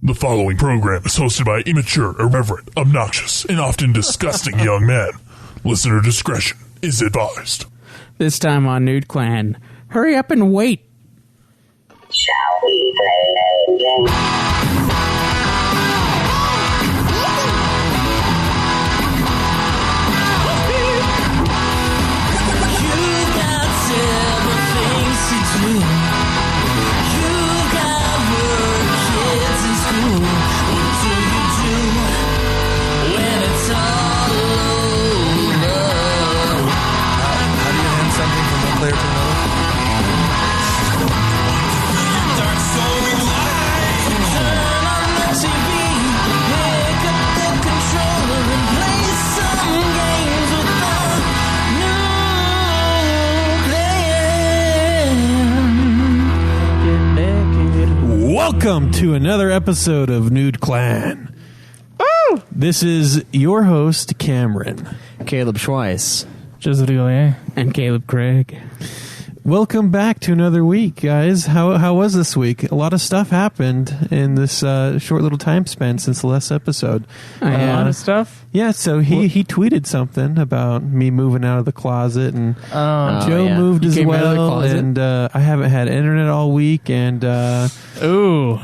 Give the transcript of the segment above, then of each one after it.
The following program is hosted by immature, irreverent, obnoxious, and often disgusting young men. Listener discretion is advised. This time on Nude Clan, hurry up and wait. Shall we play a game? You got several things to do. You got work, kids in school. What do you do when it's all over? How do you hand something from one player to another? Dark soul light. Turn on the TV, pick up the controller and play some games with the new clan. Welcome to another episode of Nude Clan. Woo! This is your host, Cameron. Caleb Schweiss. Joseph Goulier and Caleb Craig. Welcome back to another week, guys. How was this week? A lot of stuff happened in this short little time span since the last episode. A lot of stuff? Yeah, so he tweeted something about me moving out of the closet, and Joe moved You as came out of the well, closet? and I haven't had internet all week, and Ooh.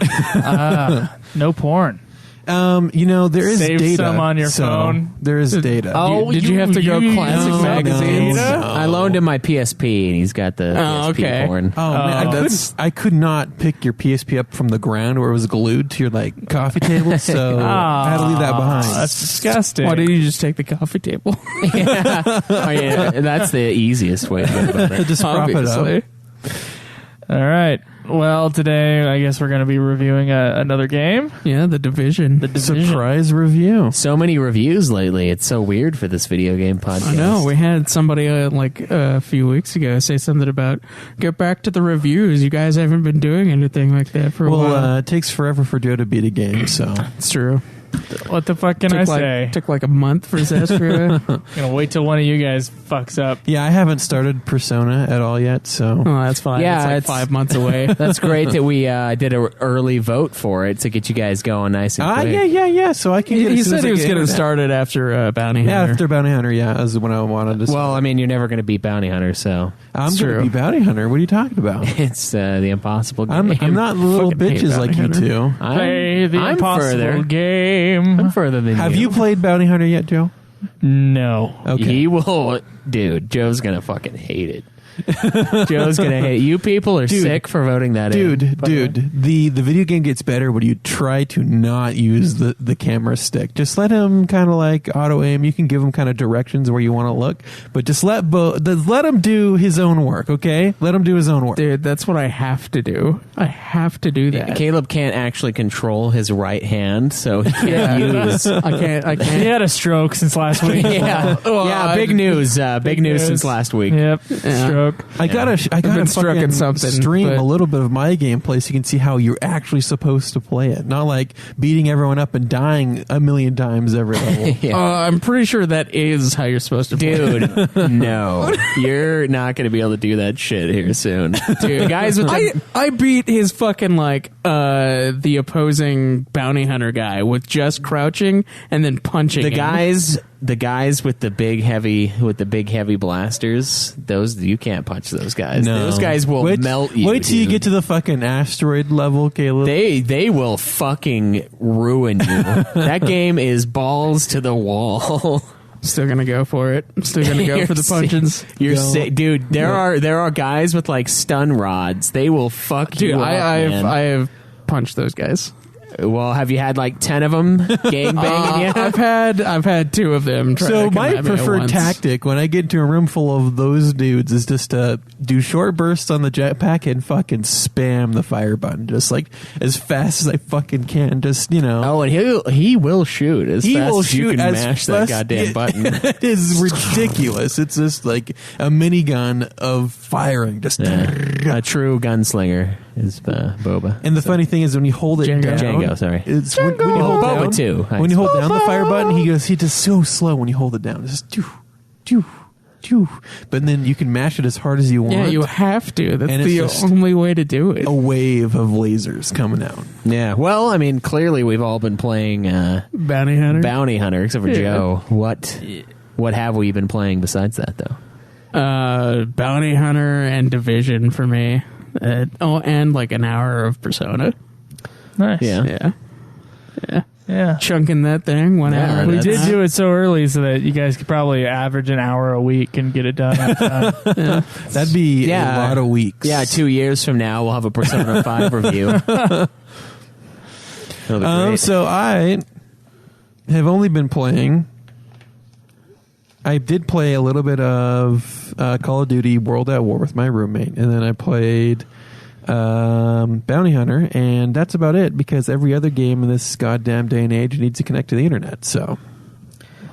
No porn. there is Save data. some on your so phone. There is data. Did you have to go use classic No, magazines? no. I loaned him my PSP, and he's got the PSP okay. porn. Oh man, I could not pick your PSP up from the ground where it was glued to your coffee table, so I had to leave that behind. That's disgusting. Why didn't you just take the coffee table? Yeah. Oh, yeah, that's the easiest way to go about it. Just prop it Obviously. up. All right. Well, today I guess we're going to be reviewing another game. Yeah, the Division. Surprise review. So many reviews lately. It's so weird for this video game podcast. I know. We had somebody a few weeks ago say something about get back to the reviews. You guys haven't been doing anything like that for a while. Well, it takes forever for Joe to beat a game, so It's true. What the fuck can I say? Took like a month for Zestria. I'm going to wait till one of you guys fucks up. yeah, I haven't started Persona at all yet, so Oh, that's fine. Yeah, it's like it's- 5 months away. That's great that we did an early vote for it to get you guys going nice and quick. yeah. So I can. Get he as soon said as he I was get getting internet. started after Bounty Yeah, Hunter. after Bounty Hunter. Yeah, is when I wanted to. Well, I mean, you're never going to beat Bounty Hunter, so I'm it's going to true. be Bounty Hunter. What are you talking about? it's the impossible game. I'm not little Fucking hate bitches Bounty like you Hunter. two. Play the I'm impossible further. game. I'm further than Have you played Bounty Hunter yet, Joe? No. Okay. He will, dude. Joe's gonna fucking hate it. Joe's gonna hate it. You people are Dude. sick for voting that in. Dude, the video game gets better when you try to not use the camera stick. Just let him kind of auto aim. You can give him kind of directions where you want to look, but just let him do his own work, okay? Let him do his own work. Dude, that's what I have to do. I have to do that. Caleb can't actually control his right hand, so he can't use. I can't. He had a stroke since last week. Yeah, big news. Big news since last week. Yep. Yeah. Stroke. I gotta been struck fucking in something, stream but- a little bit of my gameplay so you can see how you're actually supposed to play it. Not like beating everyone up and dying a million times every level. Yeah. I'm pretty sure that is how you're supposed to play. Dude, no. You're not going to be able to do that shit here soon. Dude, guys with the, I beat his fucking the opposing bounty hunter guy with just crouching and then punching him. the guys with the big heavy blasters, those you can't punch those guys. No. Those guys will melt you. Wait till you dude. get to the fucking asteroid level, Caleb. They will fucking ruin you. That game is balls to the wall. Still gonna go for it. I'm still gonna go for the punches. You're sick, dude. There are guys with stun rods. They will fuck Dude, you up, man. I have punched those guys. Well, have you had 10 of them gang banging you? I've had 2 of them. Try So to come my at me at preferred once. tactic when I get into a room full of those dudes is just to do short bursts on the jetpack and fucking spam the fire button just as fast as I fucking can. Just Oh, and he will shoot as he fast will as you shoot can as mash that fast- goddamn button. It is ridiculous. It's just like a minigun of firing. Just A true gunslinger is Boba. And the funny thing is when you hold it Django. down, Django, sorry. It's when you hold Boba down, too. When you hold down the fire button, he does so slow when you hold it down. It's just doo, doo, but then you can mash it as hard as you want. Yeah, you have to. That's And it's the just only way to do it. a wave of lasers coming out. Yeah. Well, I mean, clearly we've all been playing Bounty Hunter. Bounty Hunter, except for Yeah. Joe. What have we been playing besides that, though? Bounty Hunter and Division for me. And like an hour of Persona. Nice. Yeah. Yeah. Chunking that thing 1 Yeah, hour. We at a did time. do it so early so that you guys could probably average an hour a week and get it done on time. That'd be Yeah. a lot of weeks. Yeah, 2 years from now, we'll have a Persona 5 review. That'll be great. So I have only been playing. I did play a little bit of Call of Duty World at War with my roommate, and then I played Bounty Hunter, and that's about it because every other game in this goddamn day and age needs to connect to the internet. So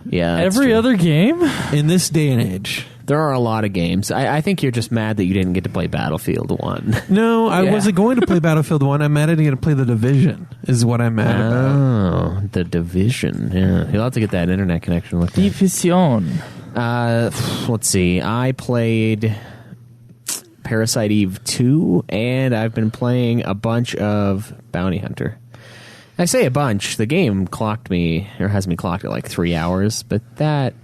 Yeah, that's Every true. other game? in this day and age, There are a lot of games. I think you're just mad that you didn't get to play Battlefield 1. no, I Yeah. wasn't going to play Battlefield 1. I'm mad I didn't get to play The Division. Is what I'm mad about. Oh, The Division. Yeah, you'll have to get that internet connection with that. Division. Let's see. I played Parasite Eve 2, and I've been playing a bunch of Bounty Hunter. I say a bunch. The game clocked me, or has me clocked at like 3 hours, but that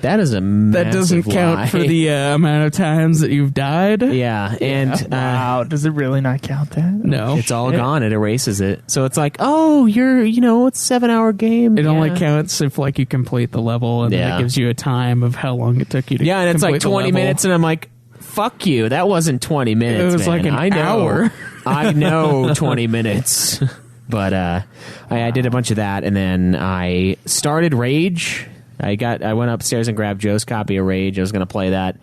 is a That doesn't massive count lie. for the amount of times that you've died. Yeah, and Wow. Does it really not count that? No. it's all gone. It erases it. So it's like, oh, it's a 7-hour game. It only Yeah. counts if like you complete the level, and then Yeah. it gives you a time of how long it took you to Yeah, and it's like complete the 20 level. minutes, and I'm like, fuck you. That wasn't 20 minutes. It was man. like an I know. hour. I know 20 minutes. But I did a bunch of that, and then I started Rage. I went upstairs and grabbed Joe's copy of Rage. I was going to play that,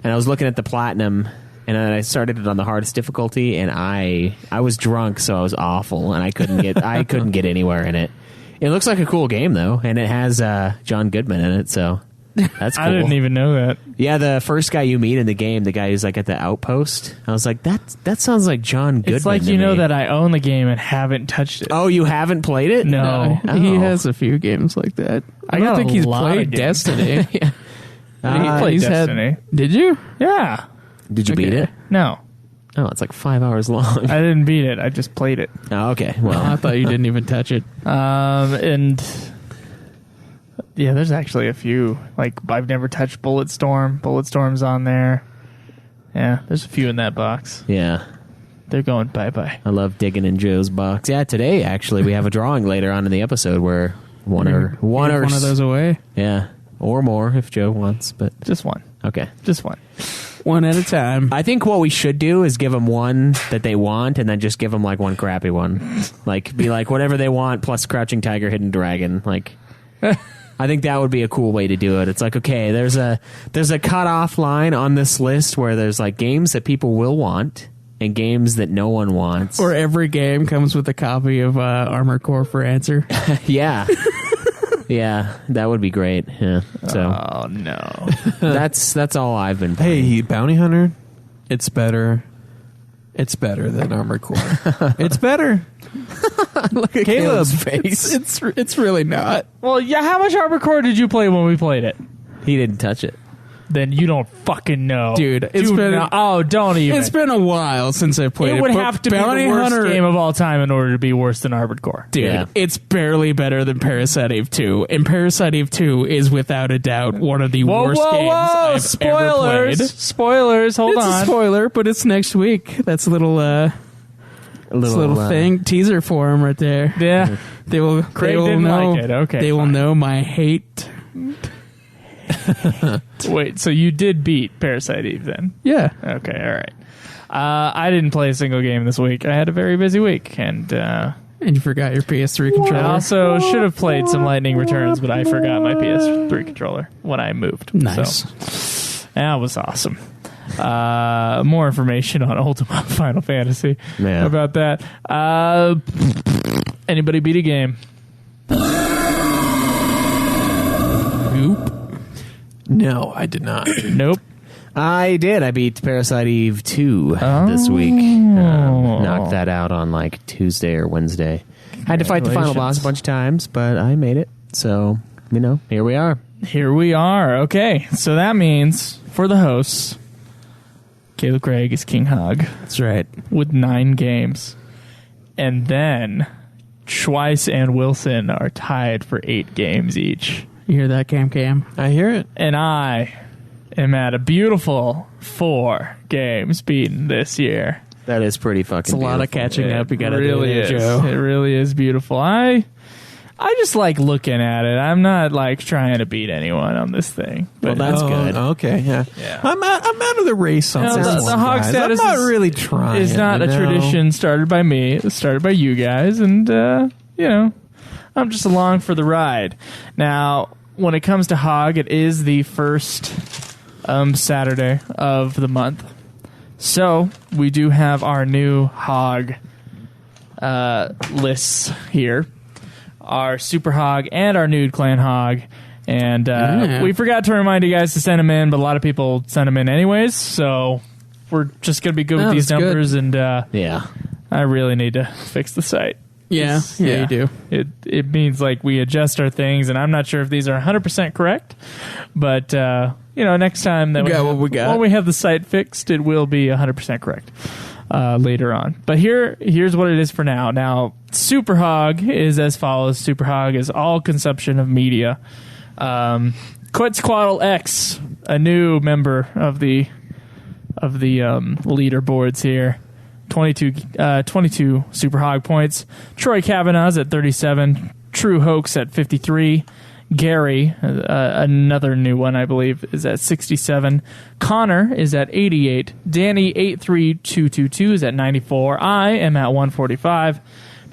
and I was looking at the platinum, and then I started it on the hardest difficulty, and I was drunk, so I was awful, and I couldn't get anywhere in it. It looks like a cool game though, and it has John Goodman in it, so that's cool. I didn't even know that. Yeah, the first guy you meet in the game, the guy who's like at the outpost, I was like, that sounds like John Goodman. It's like to you know me. that I own the game and haven't touched it. Oh, you haven't played it? No. He Oh. has a few games like that. I got don't think a he's lot played of games. Destiny. played He's had- Destiny. Did you? Yeah. Did you beat Okay. it? No. Oh, it's like 5 hours long. I didn't beat it. I just played it. Oh, okay. I Well, thought you didn't even touch it. And yeah, there's actually a few. Like I've never touched Bulletstorm. Bulletstorm's on there. Yeah, there's a few in that box. yeah. They're going bye-bye. I love digging in Joe's box. Yeah, today actually we have a drawing later on in the episode where one Give one of those away. yeah, or more if Joe wants, but Just one. okay. Just one. One at a time. I think what we should do is give them one that they want, and then just give them like one crappy one. Like be like whatever they want plus Crouching Tiger, Hidden Dragon. Like, I think that would be a cool way to do it. It's like, okay, there's a cutoff line on this list where there's like games that people will want and games that no one wants. Or every game comes with a copy of Armored Core for Answer. Yeah. Yeah, that would be great. Yeah. So Oh no. that's all I've been playing. Hey, Bounty Hunter, it's better. It's better than Armored Core. It's better. Look at Caleb. Caleb's face. It's really not. Well, yeah. How much Armored Core did you play when we played it? He didn't touch it. Then you don't fucking know, Dude, it's Do been- not- oh, don't even. It's been a while since I played it. It would but have to be Bounty the worst Hunter, game of all time in order to be worse than Armored Core. Dude, Yeah. it's barely better than Parasite Eve 2. And Parasite Eve 2 is without a doubt one of the worst games I've ever Spoilers! played. Spoilers! Hold It's on. a spoiler, but it's next week. That's a little thing teaser for him right there. Yeah. They will. Craig they will didn't know. like it. Okay, They will fine. know my hate. Wait, so you did beat Parasite Eve then? Yeah. Okay, all right. I didn't play a single game this week. I had a very busy week, and And you forgot your PS3 I controller. also should have played some Lightning Returns, but I forgot my PS3 controller when I moved. Nice. So, that was awesome. More information on Ultima Final Fantasy Yeah. about that. Anybody beat a game? Oop. No, I did not. Nope. I did. I beat Parasite Eve 2 this week. Knocked that out on like Tuesday or Wednesday. Had to fight the final boss a bunch of times, but I made it. So, here we are. Here we are. Okay, so that means for the hosts, Caleb Craig is King Hog That's right. with 9 games. And then Schweiss and Wilson are tied for 8 games each. You hear that, Cam? I hear it. And I am at a beautiful 4 games beaten this year. That is pretty fucking It's a lot of catching up. You got to really do is. there, Joe. It really is beautiful. I just like looking at it. I'm not like trying to beat anyone on this thing. But Well, that's good. Okay, yeah. I'm out of the race on No, this the one, hog guys. status I'm not is- really trying. it's not a you know? tradition started by me. It was started by you guys, and I'm just along for the ride. Now, when it comes to Hog, it is the first Saturday of the month, so we do have our new Hog lists here. Our Super Hog and our Nude Clan Hog. And we forgot to remind you guys to send them in, but a lot of people send them in anyways, so we're just going to be good with these that's good. numbers, and Yeah. I really need to fix the site. Yeah, you do. It means like we adjust our things, and I'm not sure if these are 100% correct, but next time that when we have the site fixed, it will be 100% correct. Later on. But here's what it is for now. Now, Super Hog is as follows. Super Hog is all consumption of media. Quetzalcoatl X, a new member of the leaderboards here. 22 Super Hog points. Troy Kavanaugh's at 37. True Hoax at 53. Gary, another new one, I believe, is at 67. Connor is at 88. Danny 83222 is at 94. I am at 145.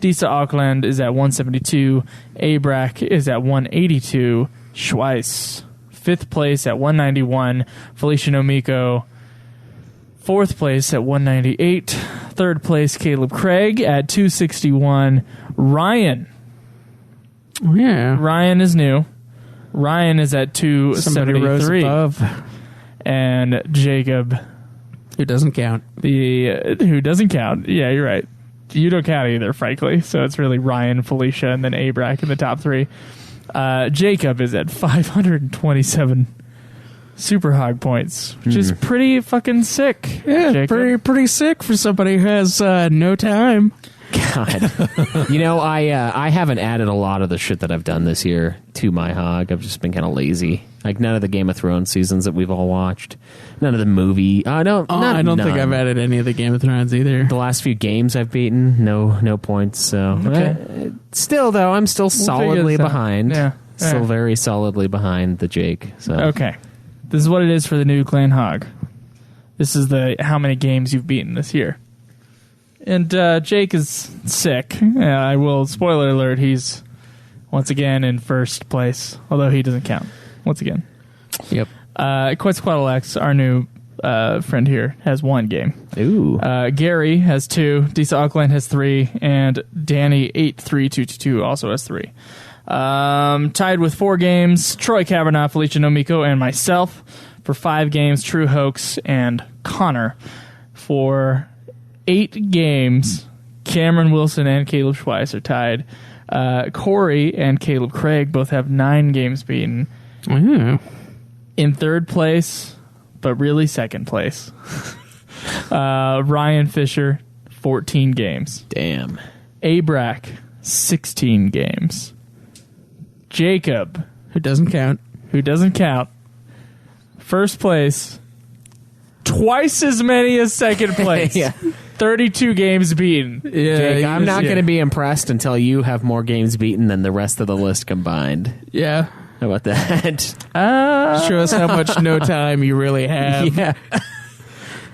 Disa Auckland is at 172. Abrac is at 182. Schweiss, 5th place at 191. Felicia Nomiko, 4th place at 198. 3rd place, Caleb Craig at 261. Ryan is new. Ryan is at Somebody rose 273. above. And Jacob, Who doesn't count? who doesn't count. Yeah, you're right. You don't count either, frankly. So it's really Ryan, Felicia, and then Abrac in the top 3. Jacob is at 527 Super Hog points, which is pretty fucking sick. Yeah, Jacob. pretty sick for somebody who has no time. God. I haven't added a lot of the shit that I've done this year to my Hog. I've just been kind of lazy. Like none of the Game of Thrones seasons that we've all watched. None of the movie. I don't think I've added any of the Game of Thrones either. The last few games I've beaten, no points. So still, though, I'm still solidly figure this out. behind. Yeah. Still very solidly behind the Jake. So Okay. This is what it is for the new Clan Hog. This is the how many games you've beaten this year. And Jake is sick. I will, spoiler alert, he's once again in 1st place, although he doesn't count. Once again. Yep. Quetzalcoatl X, our new friend here, has 1 game. Ooh. Gary has 2. Disa Auckland has 3. And Danny 83222 also has 3. Tied with 4 games, Troy Kavanagh, Felicia Nomiko, and myself for 5 games, True Hoax and Connor for 8 games. Cameron Wilson and Caleb Schweiss are tied. Corey and Caleb Craig both have 9 games beaten. Yeah. In 3rd place, but really 2nd place, Ryan Fisher, 14 games. Damn. Abrac, 16 games. Jacob, Who doesn't count? 1st place, twice as many as 2nd place. Yeah. 32 games beaten. Yeah, Jake, I'm not going to be impressed until you have more games beaten than the rest of the list combined. Yeah. How about that? Show us how much no time you really have. Yeah.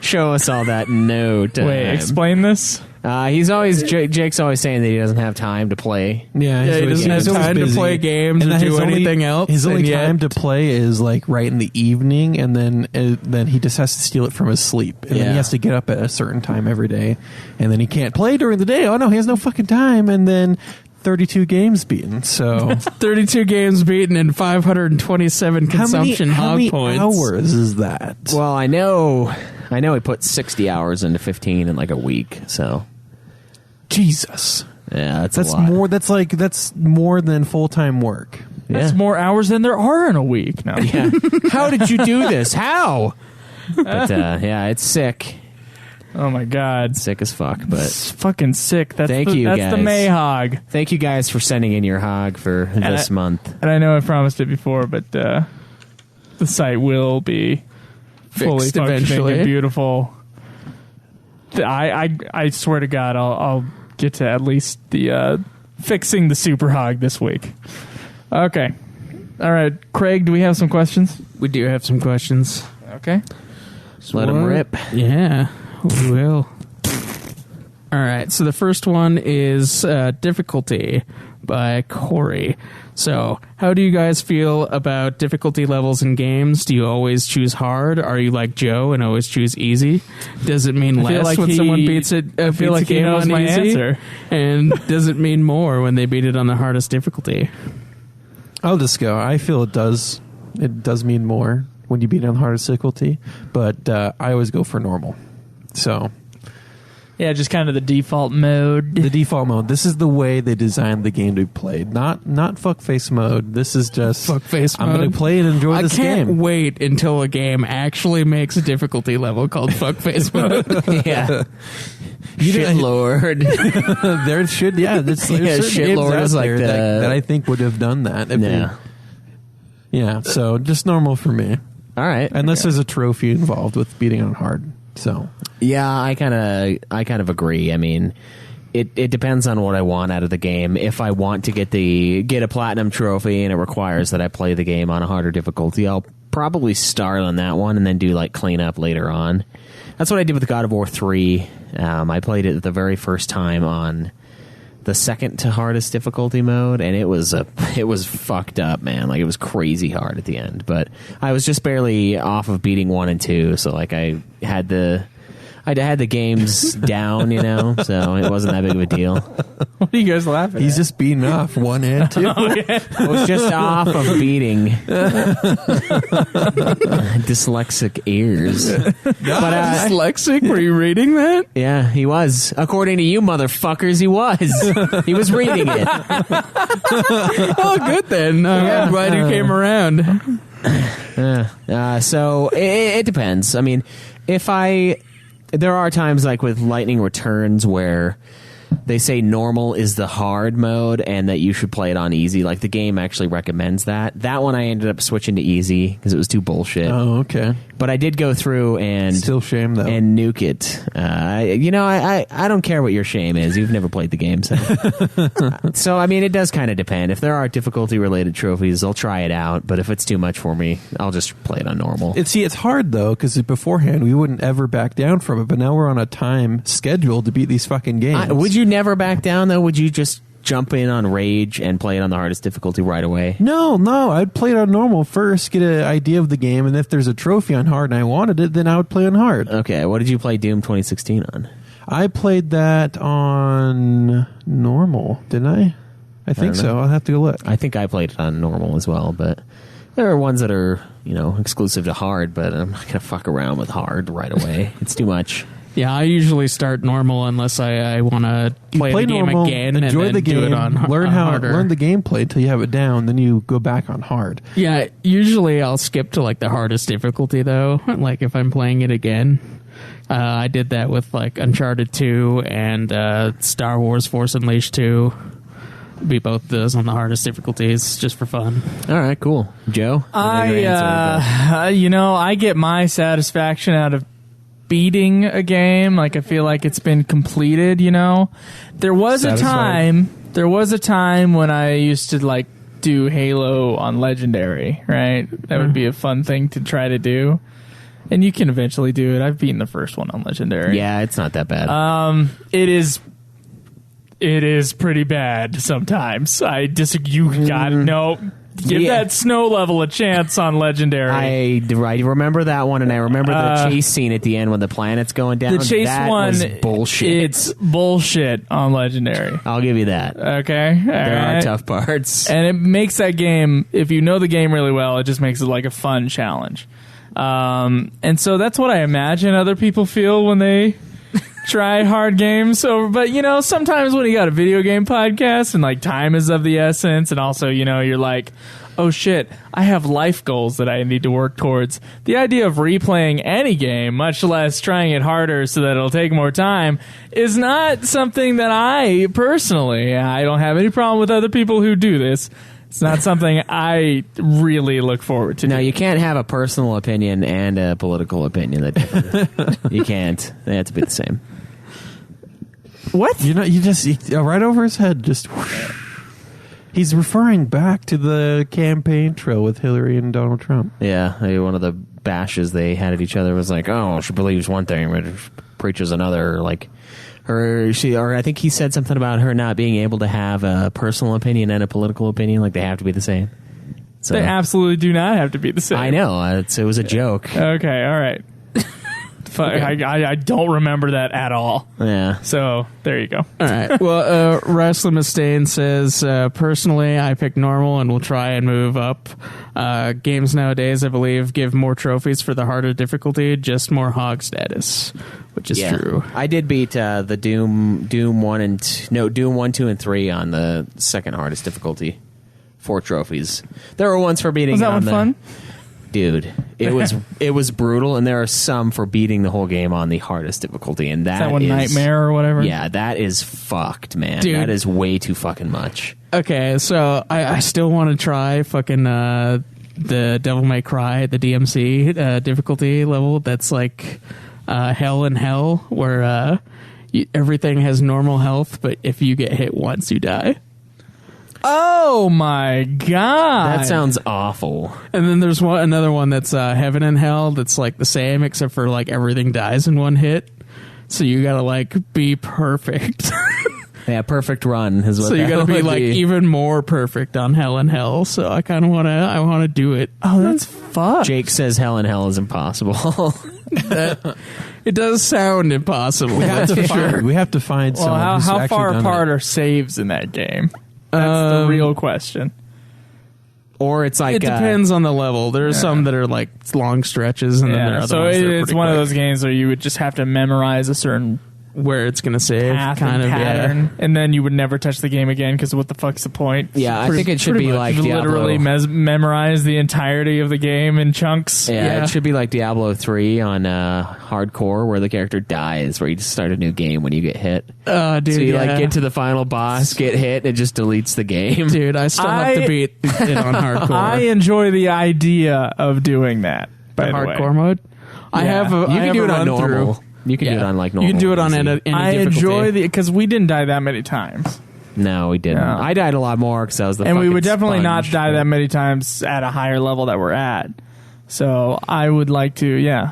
Show us all that no time. Wait, explain this. Jake's always saying that he doesn't have time to play. Yeah, Yeah, he doesn't have time to play games or that do anything else. His only and yet- time to play is like right in the evening, and then he just has to steal it from his sleep, and then Yeah. he has to get up at a certain time every day, and then he can't play during the day. Oh no, he has no fucking time, and then 32 games beaten. So 32 games beaten and 527 consumption how hog many points. hours is that? Well, I know he put 60 hours into 15 in like a week. So Jesus, yeah, that's that's a lot. more. That's more than full time work. That's more hours than there are in a week. No. Yeah. How did you do this? How? But yeah, it's sick. Oh my God. Sick as fuck. But It's fucking sick. That's Thank you, That's guys. the Mayhog. thank you guys for sending in your hog for this month. And I know I promised it before, but the site will be fully Fixed functioning eventually. and beautiful. I swear to God, I'll get to at least the fixing the super hog this week. Okay. All right, Craig, do we have some questions? We do have some questions. Okay. Let them rip. Yeah, we will. All right, so the first one is difficulty by Corey. So, how do you guys feel about difficulty levels in games? Do you always choose hard? Are you like Joe and always choose easy? Does it mean I feel less like when he- someone beats it? I feel like beats a he game knows on my easy? answer. And does it mean more when they beat it on the hardest difficulty? I'll just go. I feel it does. It does mean more when you beat it on the hardest difficulty, but I always go for normal. So Yeah, just kind of the default mode. the default mode. This is the way they designed the game to be played. Not fuckface mode. This is just Fuckface I'm going mode. to play and enjoy I this can't game. wait until a game actually makes a difficulty level called fuckface mode. Yeah. You Shit know- Lord. There should, there's Yeah, certain shit games lord out is like there the- that I think would have done that. If Yeah. yeah. So just normal for me, All right. unless there's a trophy involved with beating on hard. So Yeah, I kind of agree. I mean, it depends on what I want out of the game. If I want to get a platinum trophy and it requires that I play the game on a harder difficulty, I'll probably start on that one and then do like cleanup later on. That's what I did with God of War 3. I played it the very first time on the second to hardest difficulty mode, and it was fucked up, man. Like, it was crazy hard at the end, but I was just barely off of beating 1 and 2, so like I had the games down, you know, so it wasn't that big of a deal. What are you guys laughing he's at? just beating off 1 and 2. I was just off of beating dyslexic ears. But Dyslexic? Were you reading that? yeah, he was. According to you motherfuckers, he was. He was reading it. Oh, good then. I'm glad you came around. So it depends. I mean, there are times like with Lightning Returns where they say normal is the hard mode and that you should play it on easy. Like, the game actually recommends that. That one I ended up switching to easy because it was too bullshit. Oh, okay. But I did go through and Still shame though. and nuke it. I don't care what your shame is. You've never played the game, so so I mean, it does kind of depend. If there are difficulty related trophies, I'll try it out. But if it's too much for me, I'll just play it on normal. It's hard though, because beforehand we wouldn't ever back down from it, but now we're on a time schedule to beat these fucking games. Would you never back down though? Would you just jump in on Rage and play it on the hardest difficulty right away? No, I'd play it on normal first, get an idea of the game, and if there's a trophy on hard and I wanted it, then I would play on hard. Okay, what did you play Doom 2016 on? I played that on normal, didn't I? I think don't know. so. I'll have to go look. I think I played it on normal as well, but there are ones that are, exclusive to hard, but I'm not going to fuck around with hard right away. It's too much. Yeah, I usually start normal unless I want to play the game normal, again enjoy and then the game, do it on learn harder. the gameplay until you have it down, then you go back on hard. Yeah, usually I'll skip to like the hardest difficulty though. Like if I'm playing it again, I did that with like Uncharted 2 and Star Wars Force Unleashed 2. Beat both those on the hardest difficulties just for fun. All right, cool. Joe? I get my satisfaction out of beating a game. Like, I feel like it's been completed, There was a time when I used to like do Halo on Legendary, right? That would be a fun thing to try to do. And you can eventually do it. I've beaten the first one on Legendary. Yeah, it's not that bad. It is pretty bad sometimes. I disagree. You got no. Give that snow level a chance on Legendary. I remember that one, and I remember the chase scene at the end when the planet's going down. The chase that one was bullshit. It's bullshit on Legendary. I'll give you that. Okay, There are tough parts. and it makes that game. If you know the game really well, it just makes it like a fun challenge. And so that's what I imagine other people feel when they try hard games. So, but you know, sometimes when you got a video game podcast and like time is of the essence, and also you know you're like, oh shit, I have life goals that I need to work towards. The idea of replaying any game, much less trying it harder so that it'll take more time, is not something that I personally. I don't have any problem with other people who do this. It's not something I really look forward to. No, you can't have a personal opinion and a political opinion. That you can't. They have to be the same. What? You know, right over his head, just whoosh. He's referring back to the campaign trail with Hillary and Donald Trump. Yeah, one of the bashes they had at each other was like, "Oh, she believes one thing, but preaches another." Like I think he said something about her not being able to have a personal opinion and a political opinion. Like they have to be the same. So, they absolutely do not have to be the same. I know. It was a joke. Okay, all right. I don't remember that at all. Yeah. So there you go. All right. Well, Wrestling Mustaine says, personally, I pick normal and will try and move up. Games nowadays, I believe, give more trophies for the harder difficulty, just more hog status, which is true. I did beat the Doom 1, 2, and 3 on the second hardest difficulty. 4 trophies. There were ones for beating. Was that one fun? Dude, it was brutal, and there are some for beating the whole game on the hardest difficulty, and that one Nightmare or whatever. Yeah, that is fucked, man. Dude. That is way too fucking much. Okay, so I still want to try fucking the Devil May Cry, the DMC difficulty level. That's like Hell in Hell, where everything has normal health, but if you get hit once, you die. Oh my god, That sounds awful. And then there's another one that's Heaven and Hell that's like the same, except for like everything dies in one hit. So you gotta like be perfect. Yeah, perfect run is what. So you that gotta be would like even more perfect on Hell and Hell. So I kind of wanna do it. Oh, that's fucked. Jake says Hell in Hell is impossible. It does sound impossible. We have to find Well, someone who's how actually far done apart it. are saves in that game? That's the real question. Or it's like It depends on the level. There are some that are like long stretches, and then there are other So ones that are it's pretty one of quick, those games where you would just have to memorize a certain where it's gonna save, path kind and of. pattern, and then you would never touch the game again because what the fuck's the point? Yeah, I think it should Pretty be much. like You Diablo. literally memorize the entirety of the game in chunks. Yeah, it should be like Diablo 3 on hardcore, where the character dies, where you just start a new game when you get hit. Dude, So you like get to the final boss, get hit, and it just deletes the game. Dude, I still have to beat it on hardcore. I enjoy the idea of doing that. By the way. hardcore mode. I have a. You I can have do a it on run normal. through. You can do it on like normal. You can do it on easy. any I difficulty. enjoy because we didn't die that many times, No, we didn't. No. I died a lot more because I was the and we fucking would definitely not sponge. die that many times at a higher level that we're at. So I would like to,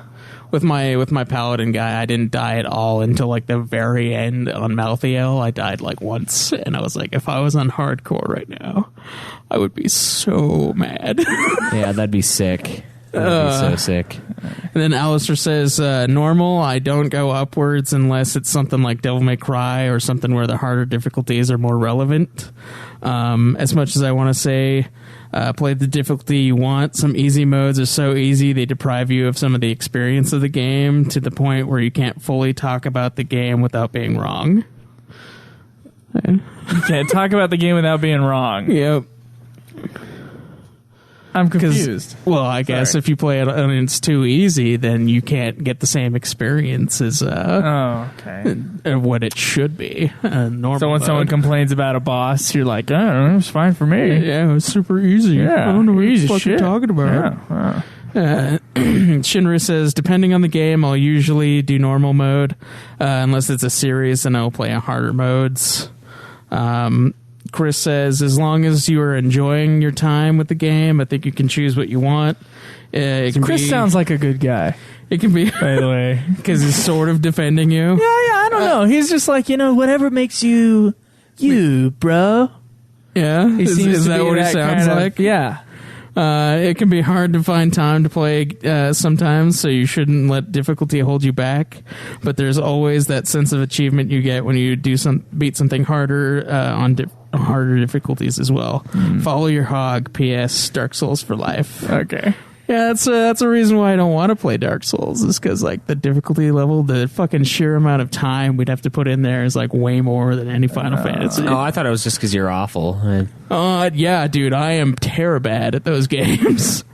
with my paladin guy. I didn't die at all until like the very end on Malthael. I died like once, and I was like, if I was on hardcore right now, I would be so mad. Yeah, that'd be sick. That'd be so sick. And then Alistair says, normal, I don't go upwards unless it's something like Devil May Cry or something where the harder difficulties are more relevant. As much as I want to say, play the difficulty you want, some easy modes are so easy they deprive you of some of the experience of the game to the point where you can't fully talk about the game without being wrong. you can't talk about the game without being wrong. Yep. I'm confused. Well, I guess if you play it and it's too easy, then you can't get the same experience as Oh, okay. what it should be. Normal. So when someone mode. complains about a boss, you're like, oh, it's fine for me. Yeah, it was super easy. Yeah, I don't know what easy the fuck shit. you're talking about. Yeah. Shinru says, depending on the game, I'll usually do normal mode. Unless it's a series, then I'll play in harder modes. Chris says, as long as you are enjoying your time with the game, I think you can choose what you want. Chris sounds like a good guy, It can be, by the way. because he's sort of defending you. Yeah, I don't know. He's just like, whatever makes you, bro. Yeah, He seems is to that be what it that sounds kind of- like? Yeah. It can be hard to find time to play sometimes, so you shouldn't let difficulty hold you back. But there's always that sense of achievement you get when you beat something harder on harder difficulties as well. Follow your hog. P.S. Dark Souls for life. Okay. Yeah, that's a reason why I don't want to play Dark Souls, is because like the difficulty level, the fucking sheer amount of time we'd have to put in there is like way more than any Final Fantasy. Oh, I thought it was just because you're awful. Yeah, dude, I am terribad at those games.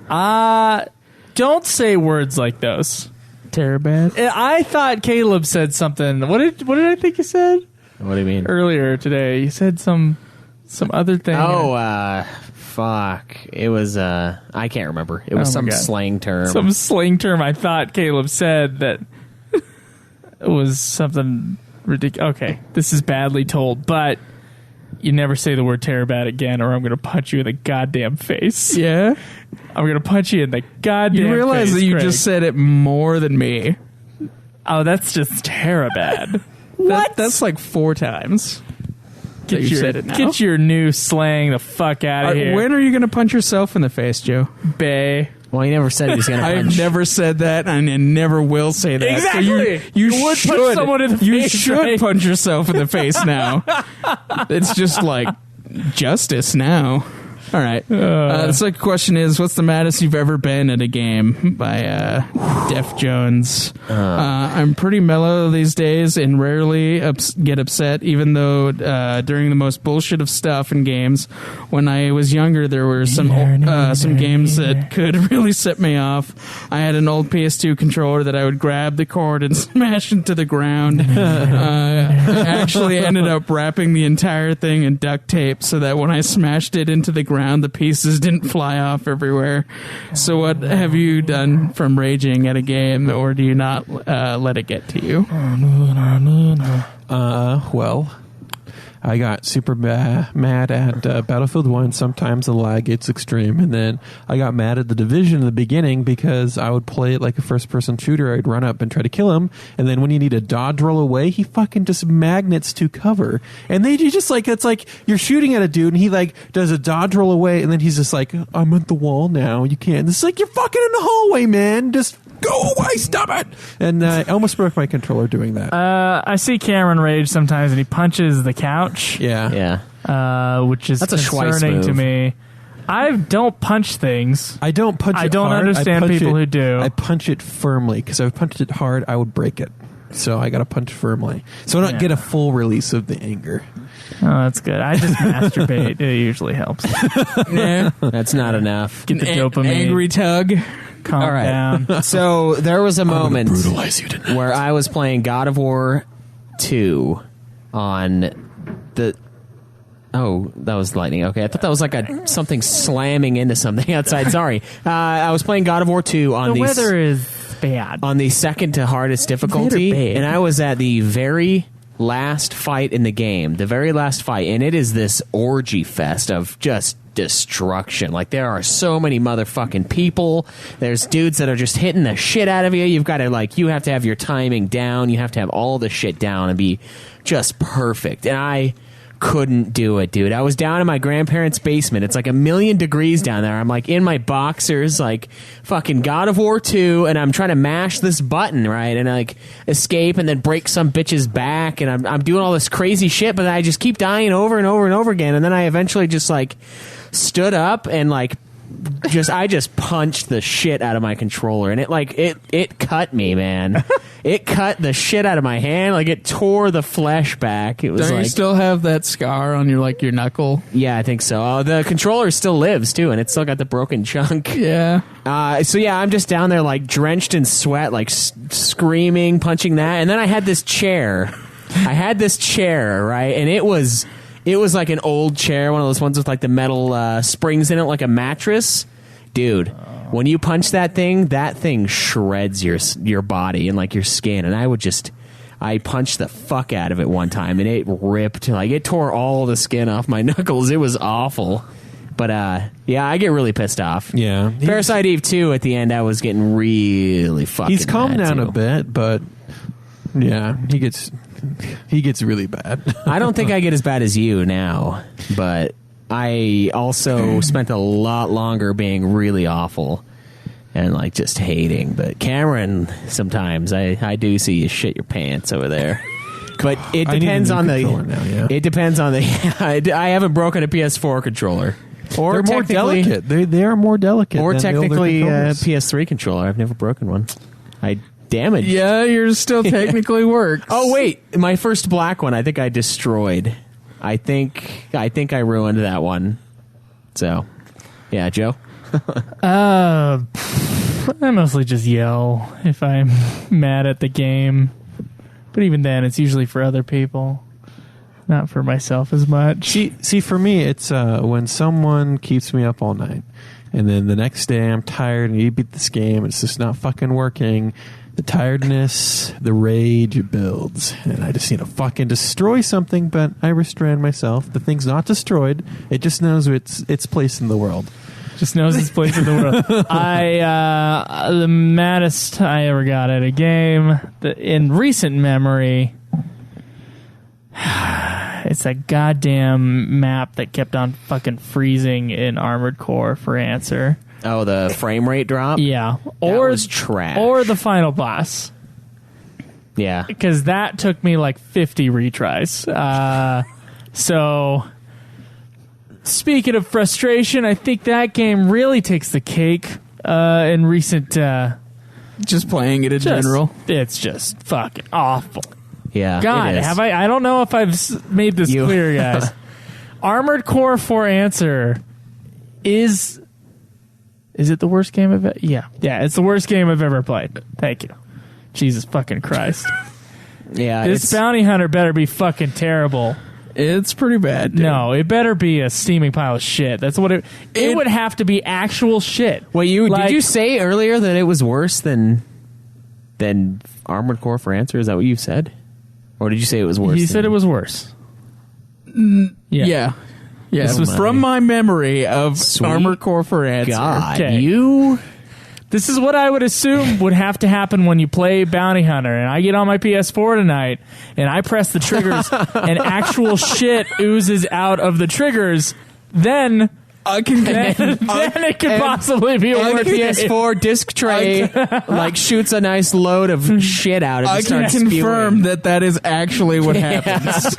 Don't say words like those. Terribad. I thought Caleb said something. What did I think you said What do you mean? earlier today? You said some other thing. Fuck. It was, I can't remember. It was Oh my some God. slang term. Some slang term I thought Caleb said that was something ridiculous. Okay, this is badly told, but you never say the word Terabad again or I'm going to punch you in the goddamn face. Yeah? I'm going to punch you in the goddamn You realize face, that you Craig. just said it more than me. Oh, that's just Terabad. That's like 4 times. that you said it now. Get your new slang the fuck out of here. When are you going to punch yourself in the face, Joe? Bay. Well, he never said he was going to punch. I've never said that, and I never will say that. Exactly. So you You would should punch someone in the you face, should right? punch yourself in the face now. It's just like justice now. All right. The second question is, what's the maddest you've ever been at a game? By Def Jones. I'm pretty mellow these days and rarely get upset, even though during the most bullshit of stuff in games, when I was younger, there were some games that could really set me off. I had an old PS2 controller that I would grab the cord and smash into the ground. I actually ended up wrapping the entire thing in duct tape so that when I smashed it into the ground, the pieces didn't fly off everywhere. So what have you done from raging at a game, or do you not let it get to you? Well, I got super mad at Battlefield 1. Sometimes the lag gets extreme. And then I got mad at The Division in the beginning because I would play it like a first-person shooter. I'd run up and try to kill him. And then when you need a dodge roll away, he fucking just magnets to cover. And they just like, it's like you're shooting at a dude and he like does a dodge roll away. And then he's just like, I'm at the wall now. You can't. It's like, you're fucking in the hallway, man. Just go away. Stop it. And I almost broke my controller doing that. I see Cameron rage sometimes, and he punches the couch. Yeah. Yeah. Which is That's a Schweiss concerning to move. me. I don't punch things. I don't punch it I don't hard. understand I punch people it- who do. I punch it firmly because if I punched it hard, I would break it. So I got to punch firmly. So I don't Yeah. get a full release of the anger. Oh, that's good. I just masturbate. It usually helps. Yeah. That's not enough. Get the dopamine. Angry tug. Calm All right. down. So there was a moment Brutalize you tonight. where I was playing God of War 2 on the... Oh, that was lightning. Okay, I thought that was like something slamming into something outside. Sorry. I was playing God of War 2 on The weather is bad. on the second to hardest difficulty, Better bad. and I was at the very last fight in the game, the very last fight, and it is this orgy fest of just destruction. Like, there are so many motherfucking people. There's dudes that are just hitting the shit out of you. You've got to, like, you have to have your timing down. You have to have all the shit down and be just perfect. And I couldn't do it, dude. I was down in my grandparents' basement. It's like 1,000,000 degrees down there. I'm like in my boxers, like fucking God of War 2, and I'm trying to mash this button, right? And like escape and then break some bitch's back, and I'm doing all this crazy shit, but I just keep dying over and over and over again. And then I eventually just like stood up and like I just punched the shit out of my controller, and it cut me, man. It cut the shit out of my hand, like it tore the flesh back. It was Don't like, you still have that scar on your knuckle? yeah, I think so. The controller still lives too, and it's still got the broken chunk. Yeah. So yeah, I'm just down there like drenched in sweat, like screaming, punching that, and then I had this chair. Right, and it was like an old chair, one of those ones with like the metal springs in it, like a mattress. Dude, when you punch that thing shreds your body and like your skin. And I punched the fuck out of it one time, and it ripped, like it tore all the skin off my knuckles. It was awful. But yeah, I get really pissed off. Yeah. Parasite Eve 2 at the end, I was getting really fucking He's calmed mad, down too. a bit, but yeah, he gets really bad. I don't think I get as bad as you now, but I also spent a lot longer being really awful and like just hating. But Cameron, sometimes I do see you shit your pants over there. But it I need a depends new on the. controller now, yeah. It depends on the. I haven't broken a PS4 controller. Or They're more technically- delicate. They are more delicate. Or than the older technically controllers. PS3 controller. I've never broken one. I damaged. Yeah, yours still technically works. Oh wait, my first black one. I think I destroyed. I think I ruined that one. So, yeah, Joe. I mostly just yell if I'm mad at the game. But even then, it's usually for other people, not for myself as much. See, for me, it's when someone keeps me up all night, and then the next day I'm tired and you beat this game, it's just not fucking working. The tiredness, the rage, it builds, and I just need to fucking destroy something. But I restrain myself. The thing's not destroyed; it just knows its place in the world. Just knows its place in the world. The maddest I ever got at a game in recent memory, it's that goddamn map that kept on fucking freezing in Armored Core for Answer. Oh, the frame rate drop. Yeah, That was trash. or the final boss, Yeah. because that took me like 50 retries. So, speaking of frustration, I think that game really takes the cake in recent. Just playing it in general. It's just fucking awful. Yeah. God, it is. have I don't know if I've made this You- clear, guys. Armored Core 4 Answer is it the worst game I've ever... Yeah, it's the worst game I've ever played. Thank you. Jesus fucking Christ. Yeah. This bounty hunter better be fucking terrible. It's pretty bad. Dude. No, it better be a steaming pile of shit. That's what it would have to be actual shit. Wait, Like- did you say earlier that it was worse than Armored Core for Answer? Is that what you said? Or did you say it was worse? He said it was worse. Yeah. This was From my memory of Sweet Armored Core for Answer. God, Okay. you... This is what I would assume would have to happen when you play Bounty Hunter, and I get on my PS4 tonight, and I press the triggers, and actual shit oozes out of the triggers, then I can then it could possibly be a Or worse the game. PS4 disc tray like shoots a nice load of shit out and I just can starts confirm spewing. that is actually what happens.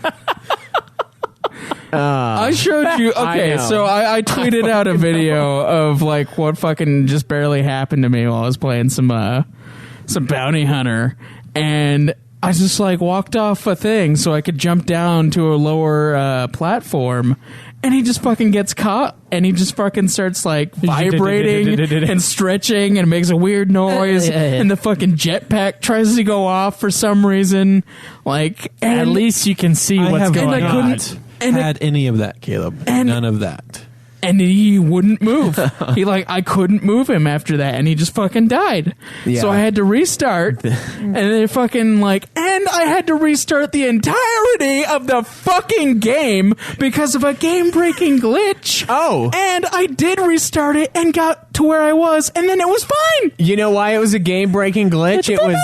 I showed you. Okay, I know. so I tweeted out a video of like what fucking just barely happened to me while I was playing some Bounty Hunter, and I just like walked off a thing so I could jump down to a lower platform. And he just fucking gets caught, and he just fucking starts like vibrating and stretching, and makes a weird noise. And the fucking jetpack tries to go off for some reason. Like, and At least you can see I what's have going I on. couldn't- and had any of that, Caleb. and- None of that. and he wouldn't move. I couldn't move him after that, and he just fucking died. Yeah. So I had to restart, and they fucking and I had to restart the entirety of the fucking game because of a game-breaking glitch. Oh. And I did restart it and got to where I was, and then it was fine. You know why it was a game-breaking glitch? It was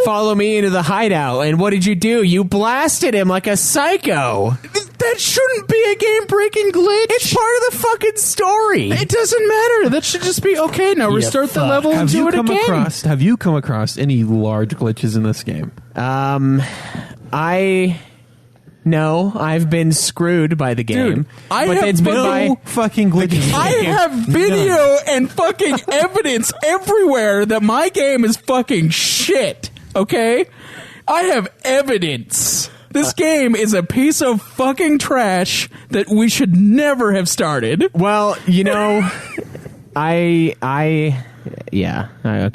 follow me into the hideout. And what did you do? You blasted him like a psycho. That shouldn't be a game-breaking glitch. It's part of the fucking story. It doesn't matter. That should just be okay. Now restart the level and do it again. Have you come across any large glitches in this game? No, I've been screwed by the game. Dude, I but have it's been no by Fucking glitches. I have video and fucking evidence everywhere that my game is fucking shit. Okay? I have evidence. This game is a piece of fucking trash that we should never have started. well, you know, okay.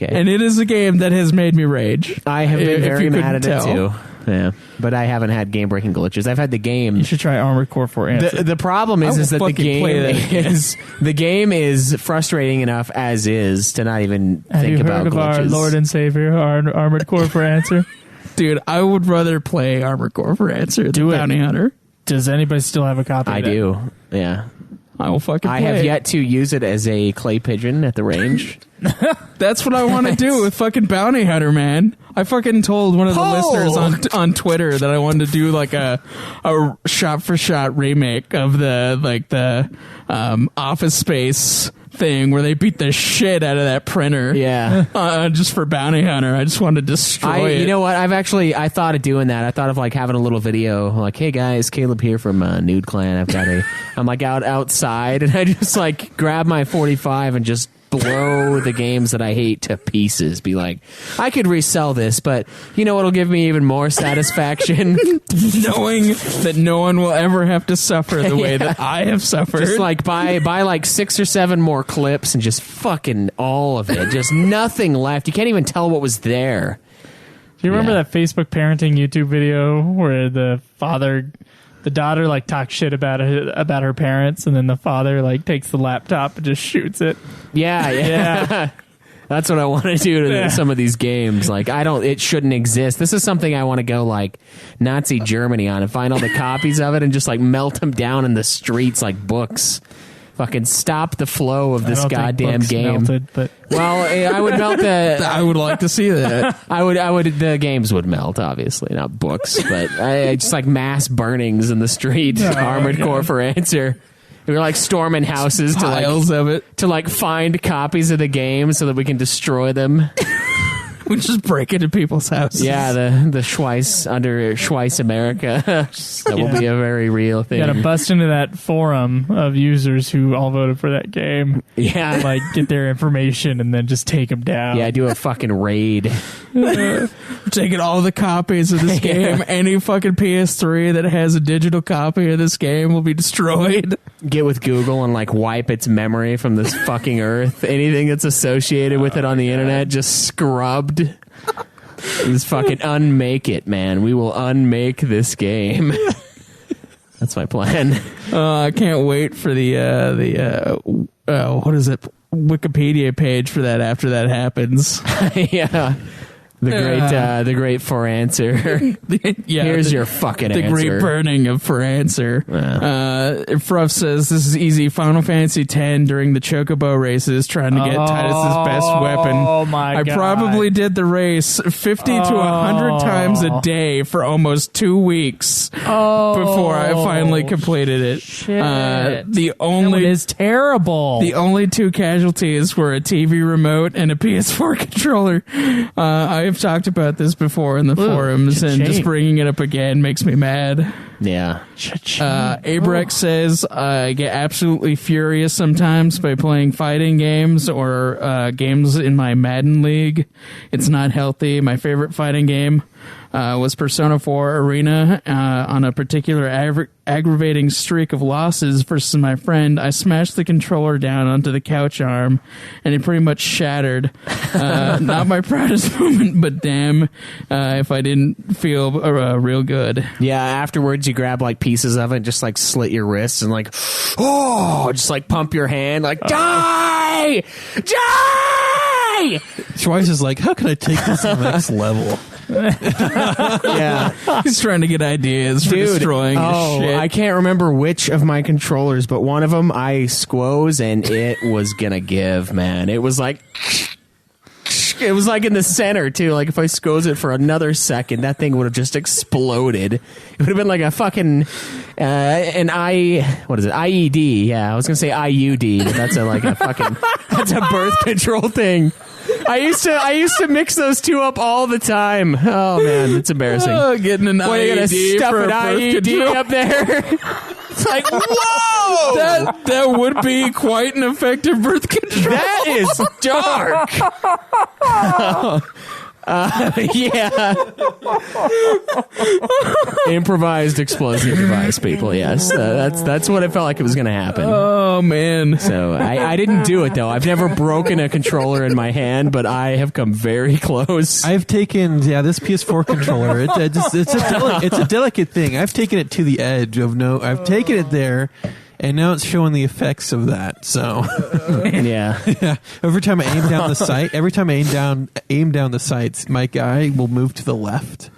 And it is a game that has made me rage. I have been If very you mad at couldn't it tell. too. Yeah, but I haven't had game-breaking glitches. I've had the game. You should try Armored Core 4 Answer. The problem I is will that the fucking play game that again. the game is frustrating enough as is to not even Have think you about heard of our glitches. Lord and Savior, Armored Core 4 Answer? Dude, I would rather play Armored Core for Answer than Do it. Bounty Hunter. Does anybody still have a copy I of that? do. Yeah, I will fucking play I have it. yet to use it as a clay pigeon at the range. That's what I want to do with fucking Bounty Hunter, man. I fucking told one of the listeners on Twitter that I wanted to do like a shot for shot remake of the Office Space thing where they beat the shit out of that printer. Yeah. Just for Bounty Hunter. I just wanted to destroy it. You know what? I thought of doing that. I thought of like having a little video like, hey guys, Caleb here from Nude Clan. I'm like outside and I just like grab my 45 and just blow the games that I hate to pieces. Be like, I could resell this, but you know what'll give me even more satisfaction? Knowing that no one will ever have to suffer the way that I have suffered. Just like buy like 6 or 7 more clips and just fucking all of it. Just nothing left. You can't even tell what was there. Do you remember that Facebook parenting YouTube video where the daughter like talks shit about her parents, and then the father like takes the laptop and just shoots it? Yeah. That's what I want to do to some of these games. Like, it shouldn't exist. This is something I want to go like Nazi Germany on and find all the copies of it and just like melt them down in the streets like books. Fucking stop the flow of this goddamn game. Melted, but well, I would melt the. I would like to see that. I would. The games would melt, obviously, not books, but I just like mass burnings in the street. Armored Core for answer. We were like storming houses to like find copies of the game so that we can destroy them. We just break into people's houses. Yeah, the Schweiss under Schweiss America. That will be a very real thing. You gotta bust into that forum of users who all voted for that game. Yeah. Like, get their information and then just take them down. Yeah, do a fucking raid. We're taking all the copies of this game. Any fucking PS3 that has a digital copy of this game will be destroyed. Get with Google and like wipe its memory from this fucking earth. Anything that's associated with it on the internet, just scrubbed. Just fucking unmake it, man. We will unmake this game. That's my plan. I can't wait for the what is it? Wikipedia page for that after that happens. Yeah. The great for answer. Here's your fucking answer. The great burning of for answer. Fruff says this is easy. Final Fantasy X during the Chocobo races, trying to get Titus's best weapon. Oh my god! I probably did the race 50 to 100 times a day for almost 2 weeks before I finally completed it. Shit. The only that one is terrible. The only 2 casualties were a TV remote and a PS4 controller. I've talked about this before in the forums, and just bringing it up again makes me mad. Yeah. Abrex says, I get absolutely furious sometimes by playing fighting games or games in my Madden League. It's not healthy. My favorite fighting game was Persona 4 Arena. On a particular aggravating streak of losses versus my friend, I smashed the controller down onto the couch arm, and it pretty much shattered. Not my proudest moment, but damn if I didn't feel real good. Yeah, afterwards you grab like pieces of it and just like slit your wrists and like, just like pump your hand like, die! Die! Schweiss is like, how can I take this to the next level? Yeah. He's trying to get ideas for destroying this shit. I can't remember which of my controllers, but one of them I squoze and it was gonna give, man. It was like in the center too. Like if I squoze it for another second, that thing would have just exploded. It would have been like a fucking IED. Yeah, I was gonna say IUD, but that's that's a birth control thing. I used to mix those two up all the time. Oh man, it's embarrassing. Getting an What, are you gonna IED stuff for an a birth IED control? up there? It's like, whoa! That would be quite an effective birth control. That is dark. Yeah. Improvised explosive device, people. Yes, that's what it felt like it was going to happen. Oh man! So I didn't do it though. I've never broken a controller in my hand, but I have come very close. I've taken this PS4 controller. It's a delicate thing. I've taken it to the edge of I've taken it there. And now it's showing the effects of that. So, yeah. Every time I aim down the sights, my guy will move to the left.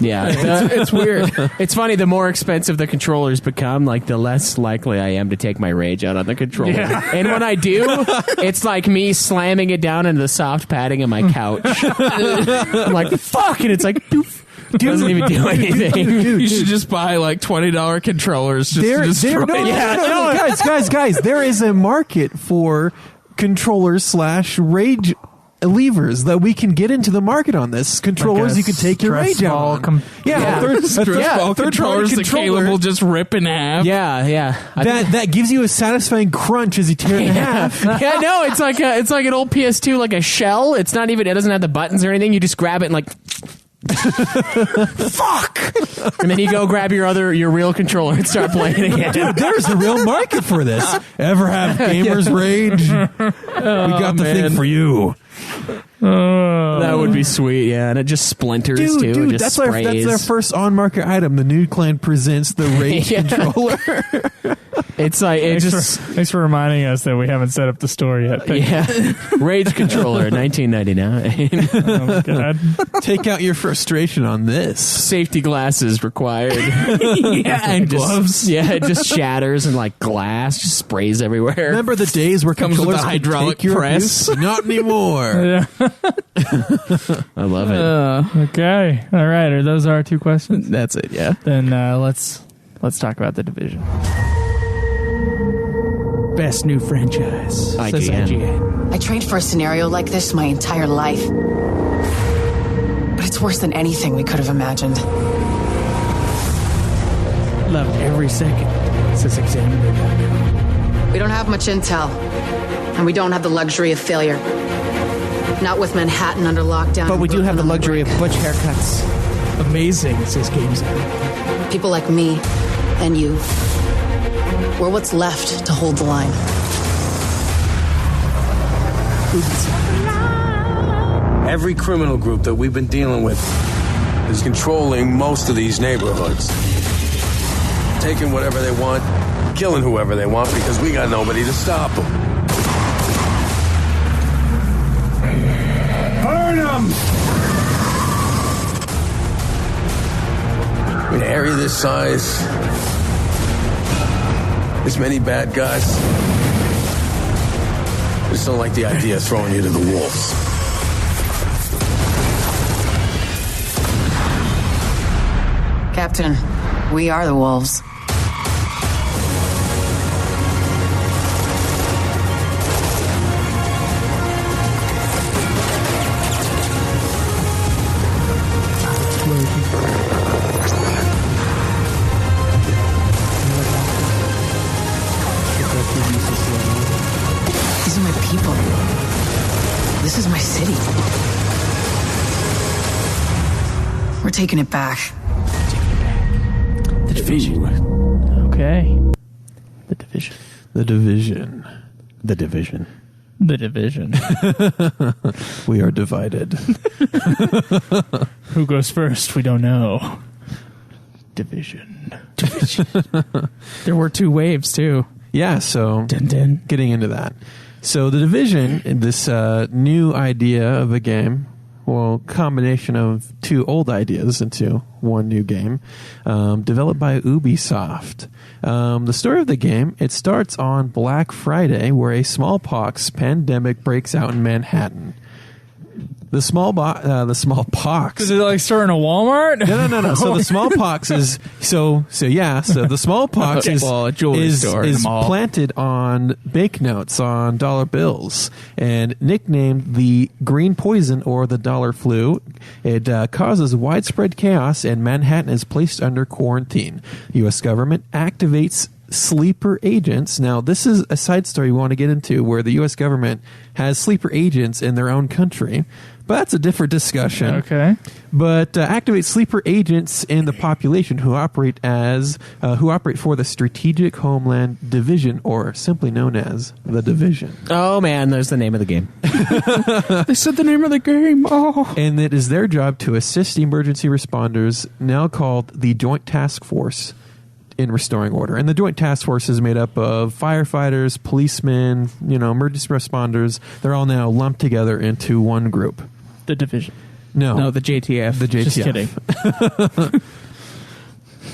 Yeah, It's weird. it's funny. The more expensive the controllers become, like the less likely I am to take my rage out on the controller. Yeah. And when I do, it's like me slamming it down into the soft padding of my couch. I'm like, fuck, and it's like, doof. Doesn't even do anything. You should just buy like $20 controllers just to destroy it. Guys, there is a market for controllers / rage levers that we can get into the market on this. Controllers you can take your rage out on. Third controllers that Caleb will just rip in half. Yeah. That gives you a satisfying crunch as you tear it in half. Yeah, no, it's like an old PS2, like a shell. It doesn't have the buttons or anything. You just grab it and like, fuck, and then you go grab your real controller and start playing again. Dude, there's a real market for this. Ever have gamers rage? We got the thing for you. That would be sweet, yeah. And it just splinters too. It just that's sprays. their first on-market item. The Nude Clan presents the Rage controller. It's like Thanks for reminding us that we haven't set up the store yet. yeah, Rage controller, 1999. Oh, God. Take out your frustration on this. Safety glasses required. And gloves. It just shatters and like glass just sprays everywhere. Remember the days where Comes with controllers the could hydraulic take your press? abuse? Not anymore. Yeah. I love it. Okay. All right. Are those our two questions? That's it, yeah. Then let's talk about The Division. Best new franchise. Says IGN. I trained for a scenario like this my entire life. But it's worse than anything we could have imagined. Loved every second. Says Examiner.com. We don't have much intel, and we don't have the luxury of failure. Not with Manhattan under lockdown. But we do have the luxury of butch haircuts. Amazing, says GameZone. People like me and you. We're what's left to hold the line. Every criminal group that we've been dealing with is controlling most of these neighborhoods. Taking whatever they want, killing whoever they want because we got nobody to stop them. Burn them! An area this size, this many bad guys. I just don't like the idea of throwing you to the wolves. Captain, we are the wolves. These are my people. This is my city. We're taking it back. The Division. Okay. The Division. The Division. The Division. The Division. We are divided. Who goes first? We don't know. Division. There were 2 waves, too. Yeah, so Dun, dun. getting into that. So The Division, this new idea of a game, well, combination of 2 old ideas into one new game, developed by Ubisoft. The story of the game, it starts on Black Friday, where a smallpox pandemic breaks out in Manhattan. The smallpox. Does it like start in a Walmart? No. So the smallpox is So the smallpox Okay, well, a jewelry store in is the mall. planted on banknotes, on dollar bills, and nicknamed the green poison or the dollar flu. It causes widespread chaos, and Manhattan is placed under quarantine. U.S. government activates sleeper agents. Now, this is a side story we want to get into, where the U.S. government has sleeper agents in their own country. But that's a different discussion. Okay. But activate sleeper agents in the population who operate for the Strategic Homeland Division, or simply known as the Division. Oh man, there's the name of the game. They said the name of the game. Oh. And it is their job to assist emergency responders, now called the Joint Task Force, in restoring order. And the Joint Task Force is made up of firefighters, policemen, emergency responders. They're all now lumped together into one group. The Division. No, the JTF. The JTF. Just kidding.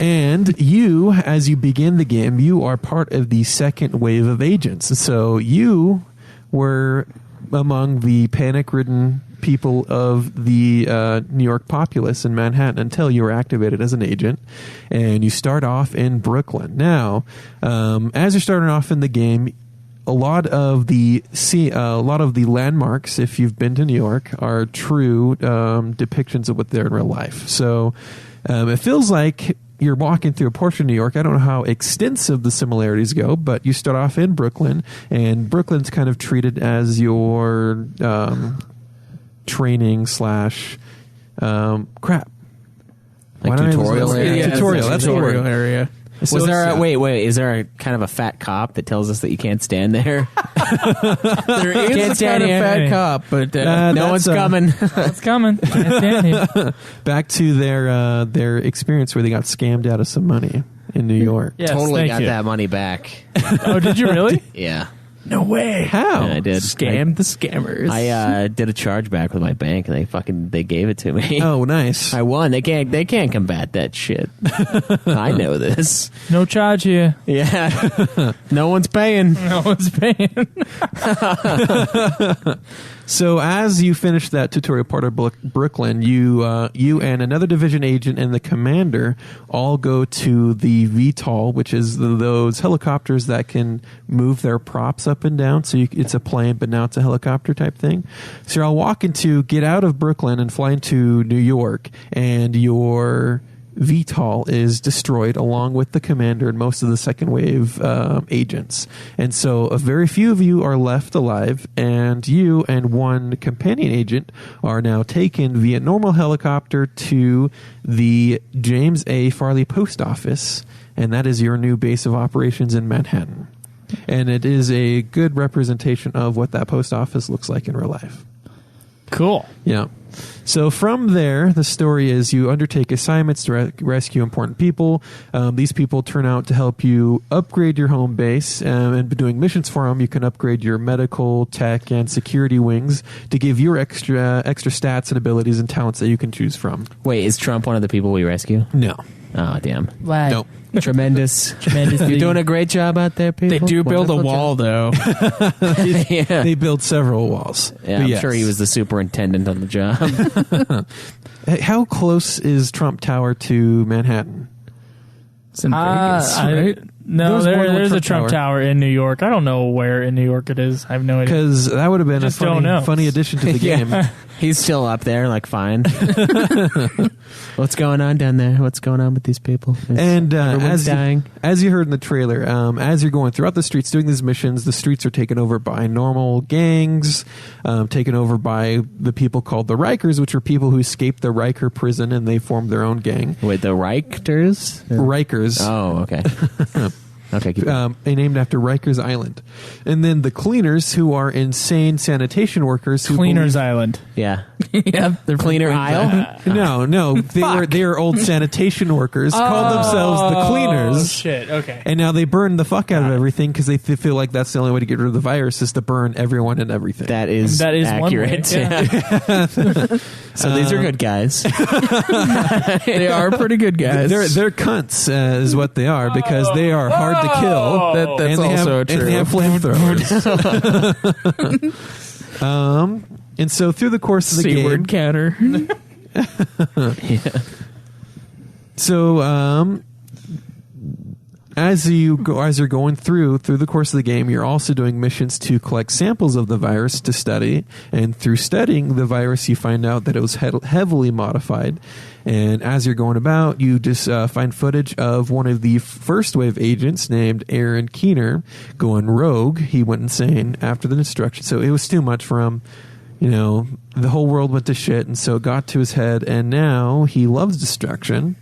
And you, as you begin the game, you are part of the second wave of agents. So you were among the panic-ridden people of the New York populace in Manhattan until you were activated as an agent, and you start off in Brooklyn. Now, as you're starting off in the game, a lot of the landmarks, if you've been to New York, are true depictions of what they're in real life. So it feels like you're walking through a portion of New York. I don't know how extensive the similarities go, but you start off in Brooklyn, and Brooklyn's kind of treated as your training / crap. Like tutorial area? Yeah, Tutorial, that's the word. tutorial area. Was there wait, is there a kind of a fat cop that tells us that you can't stand there? There is Can't a stand kind of here. fat cop, but No one's coming. It's coming. Can't stand it. Back to their experience where they got scammed out of some money in New York. Yes, Totally thank got you. that money back. Oh, did you really? Yeah. no way. How? Yeah, I did. Scammed the scammers. I did a chargeback with my bank, and they gave it to me. Oh, nice. I won. They can't combat that shit. I know this. No charge here. Yeah. No one's paying. No one's paying. So as you finish that tutorial part of Brooklyn, you and another division agent and the commander all go to the VTOL, which is those helicopters that can move their props up and down. So it's a plane, but now it's a helicopter type thing. So you're all walking to get out of Brooklyn and fly into New York, and your VTOL is destroyed along with the commander and most of the second wave agents. And so a very few of you are left alive, and you and one companion agent are now taken via normal helicopter to the James A. Farley Post Office, and that is your new base of operations in Manhattan. And it is a good representation of what that post office looks like in real life. Cool. Yeah. So from there, the story is you undertake assignments to rescue important people. These people turn out to help you upgrade your home base, and by doing missions for them, you can upgrade your medical, tech, and security wings to give your extra stats and abilities and talents that you can choose from. Wait, is Trump one of the people we rescue? No. Oh, damn. Lag. Nope. Tremendous. Tremendous. You're doing a great job out there, people. They do build a Wonderful wall, though. job. Yeah. They built several walls. Yeah, But I'm yes. sure he was the superintendent on the job. Hey, how close is Trump Tower to Manhattan? It's in Vegas, right? No, There's more than one there's a Trump Trump Tower in New York. I don't know where in New York it is. I have no idea. Because that would have been a Just don't know. funny addition to the game. He's still up there, like, fine. What's going on down there? What's going on with these people? And Everyone's dying. as you heard in the trailer, as you're going throughout the streets doing these missions, the streets are taken over by normal gangs, taken over by the people called the Rikers, which are people who escaped the Riker prison and they formed their own gang. Wait, the Reichters? Rikers. Oh, okay. Okay, keep going. Named after Rikers Island. And then the Cleaners, who are insane sanitation workers. Who Cleaners Island. Yeah. Yeah, they're Cleaner aisle? No, they were old sanitation workers, called themselves the Oh, Cleaners. shit. Okay. And now they burn the fuck out of everything because they feel like that's the only way to get rid of the virus is to burn everyone and everything. That is One way, accurate. yeah. So these are good guys. they are pretty good guys. They're cunts, is what they are, because they are hard to kill. That's and they also have, true. And they have flamethrowers. And so through the course of the game, C-word counter. so as you're going through the course of the game, you're also doing missions to collect samples of the virus to study, and through studying the virus, you find out that it was heavily modified. And as you're going about, you just find footage of one of the first wave agents named Aaron Keener going rogue. He went insane after the destruction, so it was too much for him. You know, the whole world went to shit, and so it got to his head, and now he loves destruction,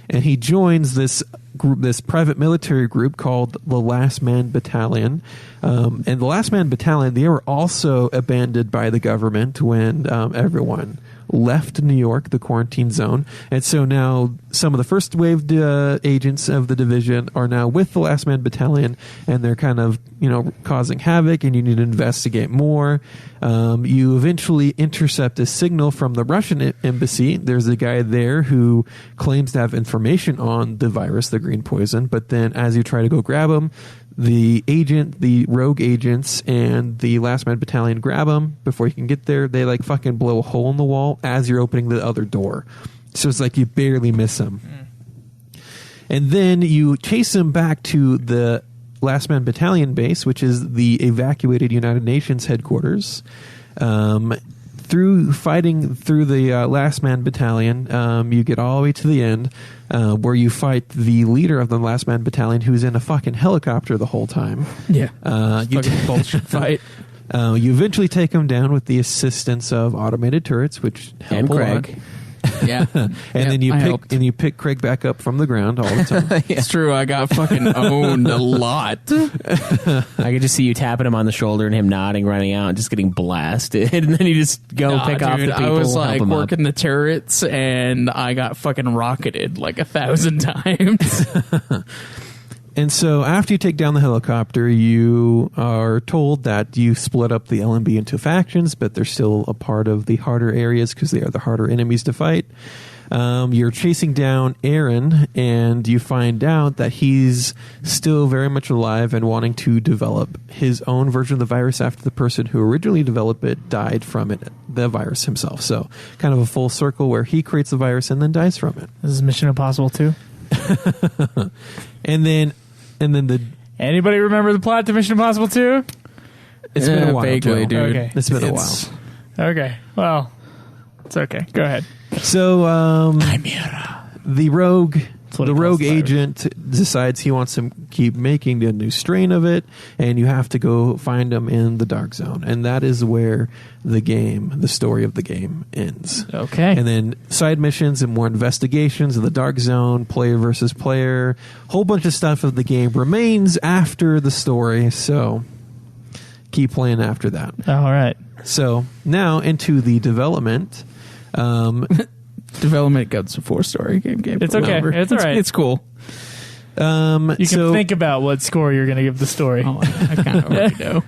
and he joins this group, this private military group called the Last Man Battalion. And the Last Man Battalion, they were also abandoned by the government when everyone left New York, the quarantine zone. And so now some of the first wave agents of the division are now with the Last Man Battalion, and they're kind of, causing havoc, and you need to investigate more. You eventually intercept a signal from the Russian embassy. There's a guy there who claims to have information on the virus, the green poison, but then as you try to go grab him, the rogue agents and the Last Man Battalion grab him before you can get there. They like fucking blow a hole in the wall as you're opening the other door. So it's like you barely miss him. And then you chase him back to the Last Man Battalion base, which is the evacuated United Nations headquarters. Through fighting through the Last Man Battalion, you get all the way to the end, where you fight the leader of the Last Man Battalion, who's in a fucking helicopter the whole time. Yeah. You Fucking bullshit fight. You eventually take him down with the assistance of automated turrets, which help And a lot. Craig. Yeah. And then you pick Craig back up from the ground all the time. It's true. I got fucking owned a lot. I could just see you tapping him on the shoulder and him nodding, running out, and just getting blasted. And then you just go pick off the people. I was help like him up. working the turrets, and I got fucking rocketed like 1,000 times. And so after you take down the helicopter, you are told that you split up the LMB into factions, but they're still a part of the harder areas because they are the harder enemies to fight. You're chasing down Aaron, and you find out that he's still very much alive and wanting to develop his own version of the virus after the person who originally developed it died from it, the virus himself. So kind of a full circle where he creates the virus and then dies from it. This is Mission Impossible 2. And then the Anybody remember the plot to Mission Impossible 2? it's been a while, vaguely, Joe. dude. Okay. It's been a while. Okay. Well, it's okay. Go ahead. So the rogue what the it rogue calls the virus. agent decides he wants to keep making a new strain of it, and you have to go find him in the dark zone, and that is where the story of the game ends. Okay. And then side missions and more investigations in the dark zone, player versus player, whole bunch of stuff of the game remains after the story, so keep playing after that. All right. So now into the development. Development Gods of War story game. It's okay. Whatever. It's all right. It's cool. You can think about what score you're going to give the story. Oh, I kind of already know.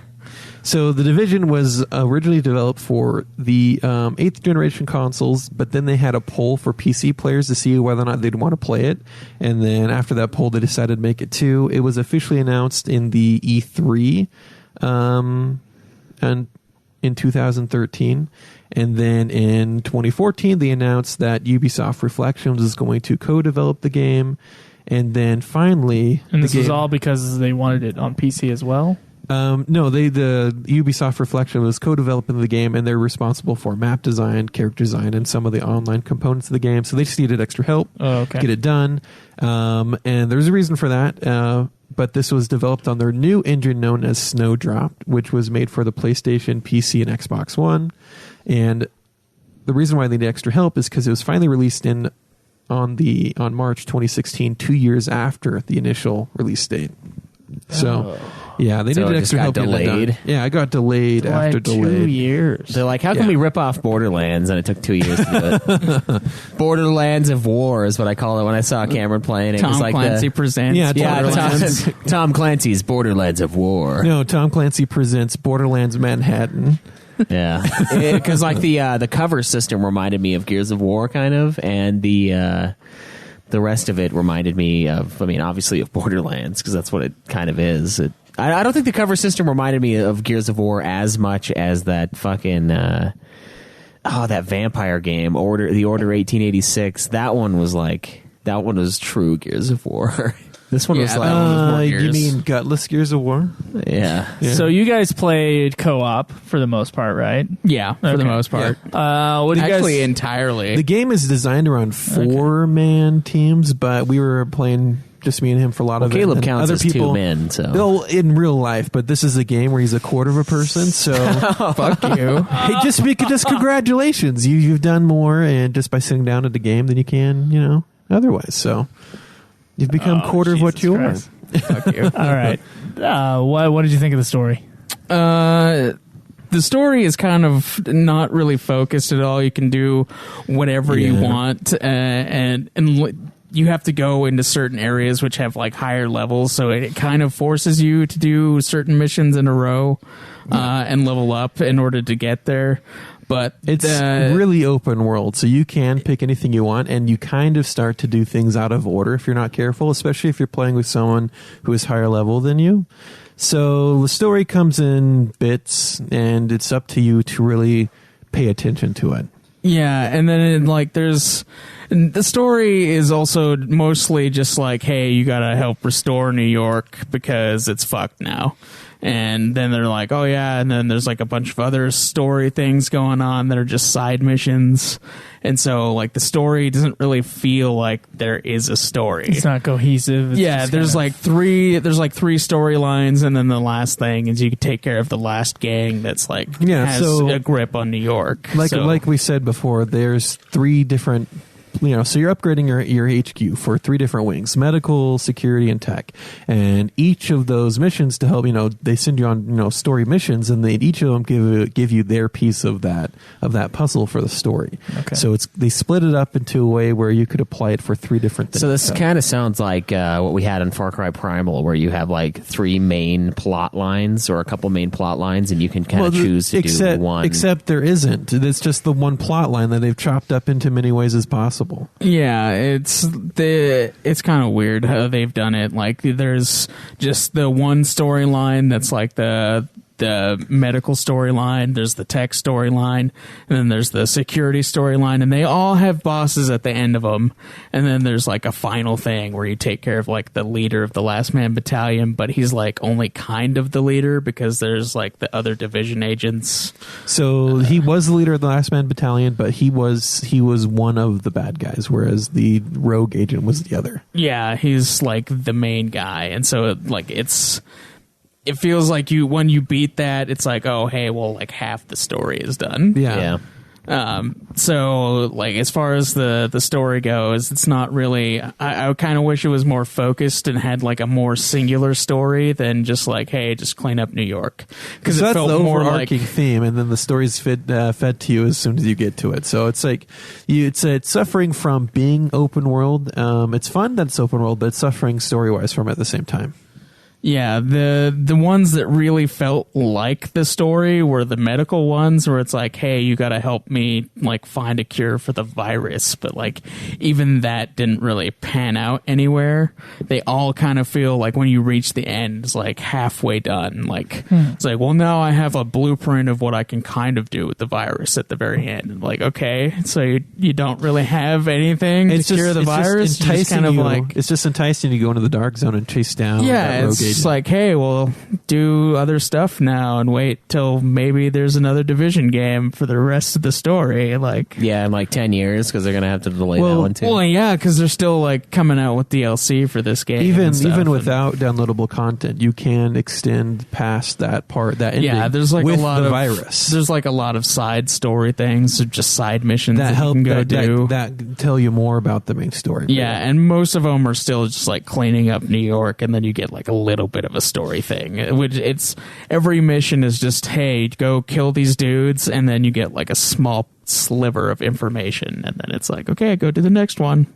So the Division was originally developed for the 8th generation consoles, but then they had a poll for PC players to see whether or not they'd want to play it. And then after that poll, they decided to make it 2. It was officially announced in the E3 and in 2013. And then in 2014, they announced that Ubisoft Reflections is going to co-develop the game. And then finally... And this was all because they wanted it on PC as well? No, the Ubisoft Reflection was co-developing the game, and they're responsible for map design, character design, and some of the online components of the game. So they just needed extra help to get it done. And there's a reason for that. But this was developed on their new engine known as Snowdrop, which was made for the PlayStation, PC, and Xbox One. And the reason why they need extra help is because it was finally released on March 2016, 2 years after the initial release date. So, yeah, they needed extra help. Delayed. Yeah, it got delayed after delayed. 2 years. They're like, how can we rip off Borderlands? And it took 2 years to do it. Borderlands of War is what I call it when I saw Cameron playing it. Tom It was like Clancy presents. Yeah, Tom Clancy's Borderlands of War. No, Tom Clancy presents Borderlands Manhattan. Yeah, because like the cover system reminded me of Gears of War, kind of, and the rest of it reminded me of, I mean, obviously of Borderlands, because that's what it kind of is. I don't think the cover system reminded me of Gears of War as much as that fucking that vampire game, the Order 1886. That one was true Gears of War. This one was like you mean Gutless Gears of War? Yeah. So you guys played co-op for the most part, right? Yeah, for the most part. What do you Actually, guys... entirely. The game is designed around 4-man teams, but we were playing just me and him for a lot of it. Caleb And counts other as people, 2 men, so. Well, in real life, but this is a game where he's a quarter of a person, so Fuck you. hey, just congratulations. You've done more and just by sitting down at the game than you can, otherwise. So you've become quarter of what Jesus you Christ. are. Fuck you. All right. What did you think of the story? the story is kind of not really focused at all. You can do whatever you want, and you have to go into certain areas which have like higher levels, so it kind of forces you to do certain missions in a row and level up in order to get there. But it's really open world, so you can pick anything you want, and you kind of start to do things out of order if you're not careful, especially if you're playing with someone who is higher level than you. So the story comes in bits, and it's up to you to really pay attention to it. Yeah, and then the story is also mostly just like, hey, you gotta help restore New York because it's fucked now. And then they're like, oh yeah, and then there's like a bunch of other story things going on that are just side missions. And so like the story doesn't really feel like there is a story. It's not cohesive. It's there's like three storylines, and then the last thing is you can take care of the last gang that's like has a grip on New York. Like we said before, there's 3 different, so you're upgrading your HQ for 3 different wings: medical, security, and tech. And each of those missions to help, they send you on, story missions, and each of them give you their piece of that puzzle for the story. Okay. So they split it up into a way where you could apply it for 3 different things. So this kind of sounds like what we had in Far Cry Primal, where you have like 3 main plot lines or a couple main plot lines, and you can kind of choose to do one. Except there isn't. It's just the one plot line that they've chopped up into many ways as possible. Yeah, it's kind of weird how they've done it. Like, there's just the one storyline that's like the medical storyline, there's the tech storyline, and then there's the security storyline, and they all have bosses at the end of them. And then there's like a final thing where you take care of like the leader of the Last Man Battalion, but he's like only kind of the leader because there's like the other division agents. So he was the leader of the Last Man Battalion, but he was one of the bad guys, whereas the rogue agent was the other. Yeah, he's like the main guy, and so it feels like when you beat that, it's like, oh, hey, well, like half the story is done. Yeah. So, like, as far as the story goes, it's not really. I kind of wish it was more focused and had like a more singular story than just like, hey, just clean up New York. Because that's felt the more overarching like theme, and then the story's fed to you as soon as you get to it. So it's like it's suffering from being open world. It's fun that it's open world, but it's suffering story wise from it at the same time. Yeah, the ones that really felt like the story were the medical ones, where it's like, hey, you got to help me like find a cure for the virus, but like even that didn't really pan out anywhere. They all kind of feel like when you reach the end, it's like halfway done. Like it's like, well, now I have a blueprint of what I can kind of do with the virus at the very end. And like, okay, so you don't really have anything to cure the virus. It's just enticing you to go into the dark zone and chase down that rogue agent. It's like, hey, we'll do other stuff now and wait till maybe there's another Division game for the rest of the story. Like, yeah, in like 10 years because they're gonna have to delay that one too. Well, yeah, because they're still like coming out with DLC for this game. Even without downloadable content, you can extend past that part. That ending. Yeah, there's like with a lot the of virus. There's like a lot of side story things, or just side missions that help you can do that tell you more about the main story. Yeah, and most of them are still just like cleaning up New York, and then you get like a little bit of a story thing, which every mission is just, hey, go kill these dudes, and then you get like a small sliver of information, and then it's like, okay, go to the next one.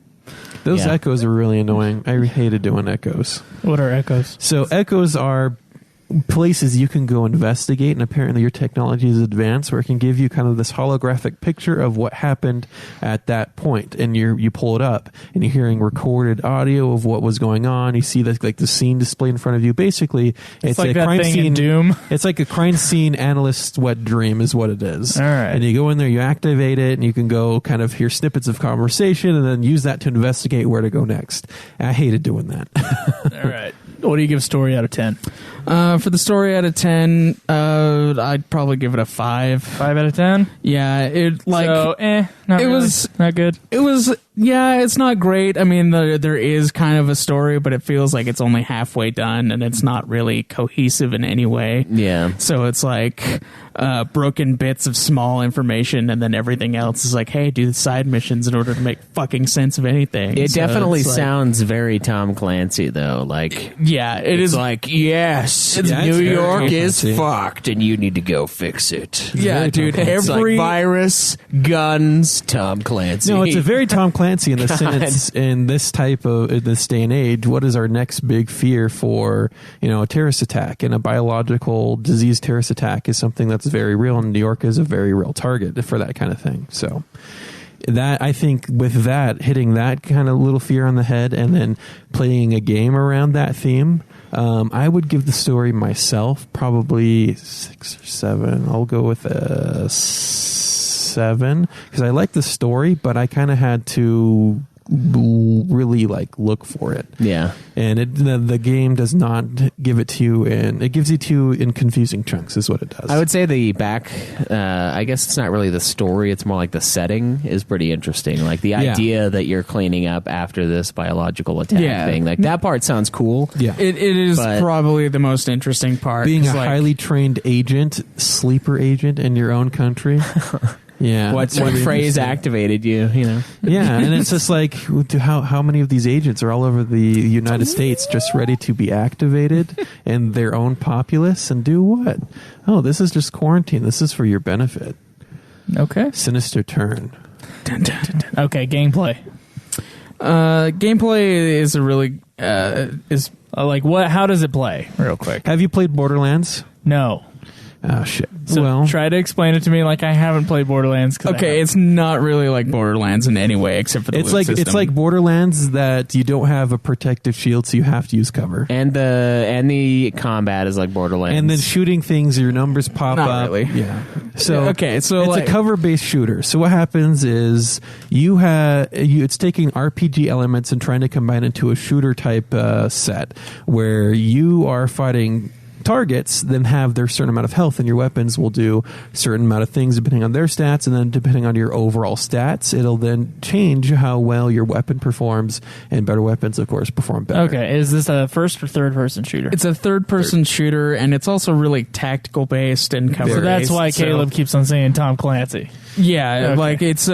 Those echoes are really annoying. I hated doing echoes. What are echoes? So echoes are places you can go investigate, and apparently your technology is advanced where it can give you kind of this holographic picture of what happened at that point, and you pull it up and you're hearing recorded audio of what was going on. You see like the scene displayed in front of you. Basically it's like a that crime thing scene in Doom. It's like a crime scene analyst's wet dream is what it is. All right. And you go in there, you activate it, and you can go kind of hear snippets of conversation and then use that to investigate where to go next. I hated doing that. All right. What do you give story out of 10? For the story out of 10, I'd probably give it a 5. 5 out of 10? Yeah, not good. It was, yeah, it's not great. I mean, there is kind of a story, but it feels like it's only halfway done, and it's not really cohesive in any way. Yeah. So it's like, broken bits of small information, and then everything else is like, hey, do the side missions in order to make fucking sense of anything. It So definitely it's like- sounds very Tom Clancy, though. Like, yeah, it it's is like, yes, Yeah, New it's very York Tom is Clancy. fucked, and you need to go fix it. Yeah, dude. It's like Every virus, guns, Tom Clancy. No, it's a very Tom Clancy in the God. sense in this in this day and age. What is our next big fear for a terrorist attack? And a biological disease terrorist attack is something that's very real, and New York is a very real target for that kind of thing. So that, I think, with that, hitting that kind of little fear on the head and then playing a game around that theme, I would give the story myself probably 6 or 7. I'll go with a 7 because I like the story, but I kind of had to really look for it. Yeah. And the game does not give it to you it gives it to you in confusing chunks is what it does. I would say the back, I guess it's not really the story, it's more like the setting is pretty interesting. Like the idea that you're cleaning up after this biological attack thing. Like that part sounds cool. Yeah. It is But- probably the most interesting part. Being a 'cause, like, highly trained agent, sleeper agent in your own country. Yeah. What it's really phrase interesting. activated you, Yeah, and it's just like how many of these agents are all over the United States just ready to be activated in their own populace and do what? Oh, this is just quarantine. This is for your benefit. Okay. Sinister turn. Okay, gameplay. Gameplay is a really is Like what? How does it play? Real quick. Have you played Borderlands? No. Oh shit. So well, try to explain it to me like I haven't played Borderlands. okay. It's not really like Borderlands in any way except for the it's loot like system. it's like Borderlands that you don't have a protective shield, so you have to use cover. And the combat is like Borderlands. And then shooting things, your numbers pop Not up. really. Yeah. So Okay, so, it's like- a cover-based shooter. So what happens is it's taking RPG elements and trying to combine into a shooter type set where you are fighting targets, then have their certain amount of health, and your weapons will do a certain amount of things depending on their stats, and then depending on your overall stats, it'll then change how well your weapon performs, and better weapons, of course, perform better. Okay, is this a first or third person shooter? It's a third-person shooter, and it's also really tactical-based and cover-based. So that's why so- Caleb keeps on saying Tom Clancy. Yeah, Okay. like it's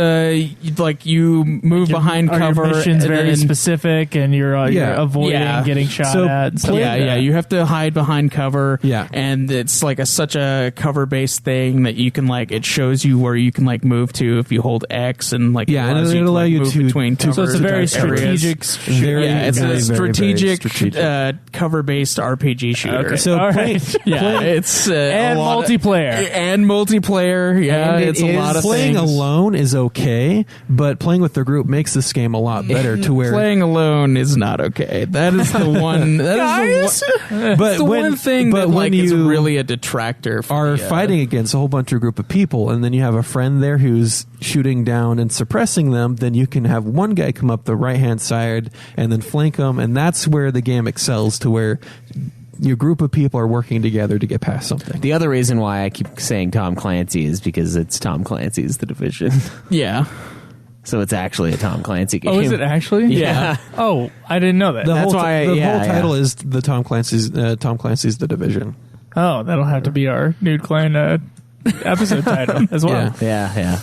like you move behind Are cover. Your mission's and very then- specific, and you're avoiding Yeah. getting shot So at. And stuff Yeah, like that. yeah. You have to hide behind cover. Yeah. and it's like such a cover-based thing that you can it shows you where you can move to if you hold X, and Yeah, and allows it'll to, allow you move to- between to- cover. So it's a very areas. strategic Very, Yeah, it's very, a very, very strategic, strategic. cover-based RPG shooter. Okay. So All play- right. Yeah, it's And a lot multiplayer. and multiplayer. Yeah, And it it's a lot of playing things. alone is okay, but playing with the group makes this game a lot better. To where, Playing alone is not okay. That is the one. That is the but one thing but that when is you really a detractor. For are the, fighting against a whole bunch of group of people, and then you have a friend there who's shooting down and suppressing them, then you can have one guy come up the right hand side and then flank them, and that's where the game excels. To where your group of people are working together to get past something. the other reason why I keep saying Tom Clancy is because it's Tom Clancy's The Division. Yeah. So it's actually a Tom Clancy game. Oh, is it actually? Yeah. Oh, I didn't know that. The That's whole, why- the yeah, whole yeah. title is the Tom Clancy's The Division. Oh, that'll have to be our Nude Clan episode title as well. Yeah. Yeah.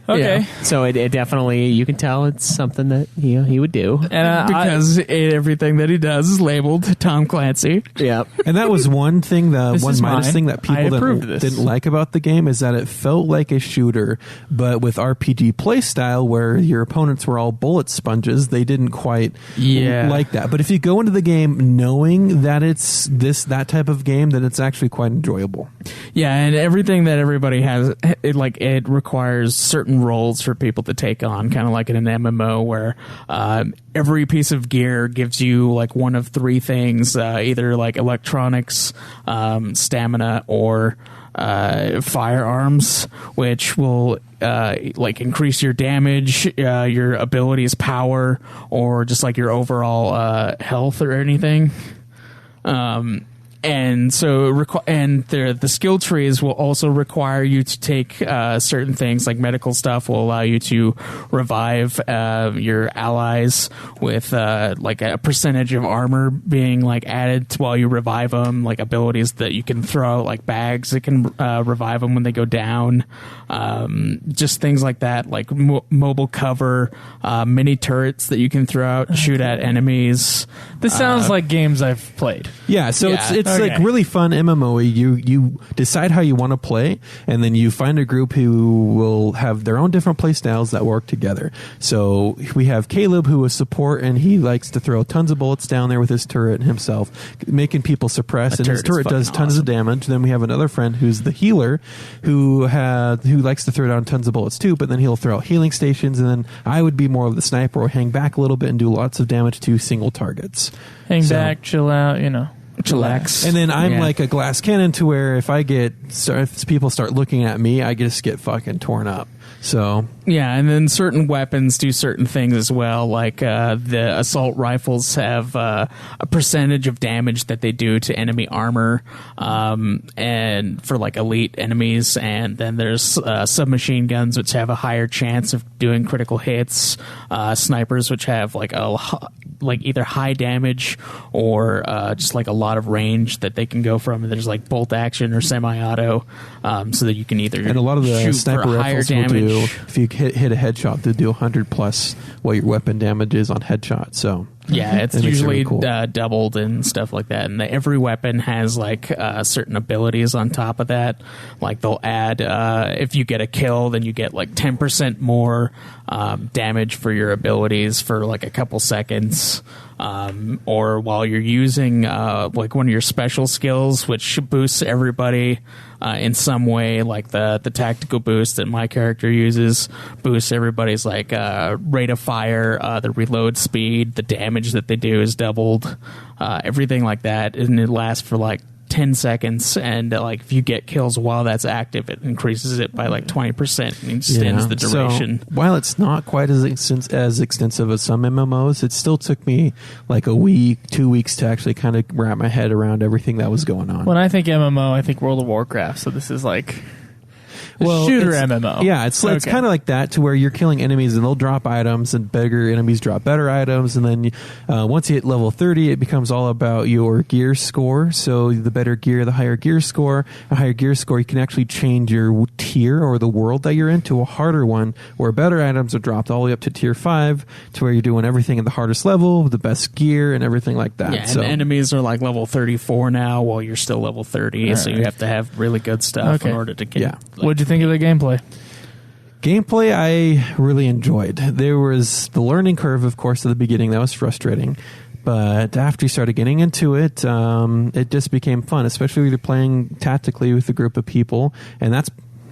Okay. Yeah. So it definitely, you can tell it's something that he would do. And Because everything that he does is labeled Tom Clancy. Yeah. And that was one thing, This one is minus mine. thing that I people approved this. didn't like about the game is that it felt like a shooter, but with RPG play style where your opponents were all bullet sponges, they didn't quite like that. But if you go into the game knowing that it's that type of game, then it's actually quite enjoyable. Yeah, and everything that everybody has, it requires certain roles for people to take on, kind of like in an MMO where every piece of gear gives you one of three things, either electronics, stamina, or firearms, which will increase your damage, your abilities, power, or just your overall health or anything. and so the skill trees will also require you to take certain things like medical stuff will allow you to revive your allies with like a percentage of armor being like added to while you revive them, like abilities that you can throw like bags that can revive them when they go down, just things like that, like mobile cover, mini turrets that you can throw out, shoot at enemies. This sounds like games I've played. Yeah, so Yeah. it's Okay. like really fun MMO. You decide how you want to play, and then you find a group who will have their own different play styles that work together. So we have Caleb, who is support, and he likes to throw tons of bullets down there with his turret himself, making people suppress, and his turret is turret does fucking tons of damage. Then we have another friend who's the healer, who likes to throw down tons of bullets too, but then he'll throw out healing stations, and then I would be more of the sniper, or hang back a little bit and do lots of damage to single targets. Hang So- back, chill out, Chillax. And then I'm Yeah. like a glass cannon to where if people start looking at me, I just get fucking torn up. So Yeah, and then certain weapons do certain things as well. Like the assault rifles have a percentage of damage that they do to enemy armor, and for like elite enemies. And then there's submachine guns, which have a higher chance of doing critical hits. Snipers, which have like either high damage or just like a lot of range that they can go from. And there's like bolt action or semi-auto, so that you can either and a lot of the shoot sniper for higher rifles will damage. do, if you hit a headshot, they'll do 100 plus what your weapon damage is on headshot. So Yeah, it's that makes it usually really cool. doubled and stuff like that. And every weapon has like certain abilities on top of that. Like they'll add, if you get a kill, then you get like 10% more damage for your abilities for like a couple seconds. Or while you're using like one of your special skills, which boosts everybody in some way, like the tactical boost that my character uses boosts everybody's like rate of fire, the reload speed, the damage that they do is doubled, everything like that, and it lasts for like 10 seconds, and like if you get kills while that's active, it increases it by like 20% and extends the duration. So, while it's not quite as extensive as some MMOs, it still took me like a week, 2 weeks to actually kind of wrap my head around everything that was going on. When I think MMO, I think World of Warcraft. So this is like shooter it's- MMO. Yeah, it's Okay. kind of like that, to where you're killing enemies and they'll drop items, and bigger enemies drop better items, and then once you hit level 30, it becomes all about your gear score. So the better gear, the higher gear score. A higher gear score, you can actually change your tier or the world that you're in to a harder one, where better items are dropped all the way up to tier 5, to where you're doing everything at the hardest level with the best gear and everything like that. Yeah, so and enemies are like level 34 now, while you're still level 30. So you have to have really good stuff Okay. in order to get. Yeah. What'd you think of the gameplay? Gameplay, I really enjoyed. There was the learning curve, of course, at the beginning. That was frustrating. But after you started getting into it, it just became fun, especially when you're playing tactically with a group of people. And that's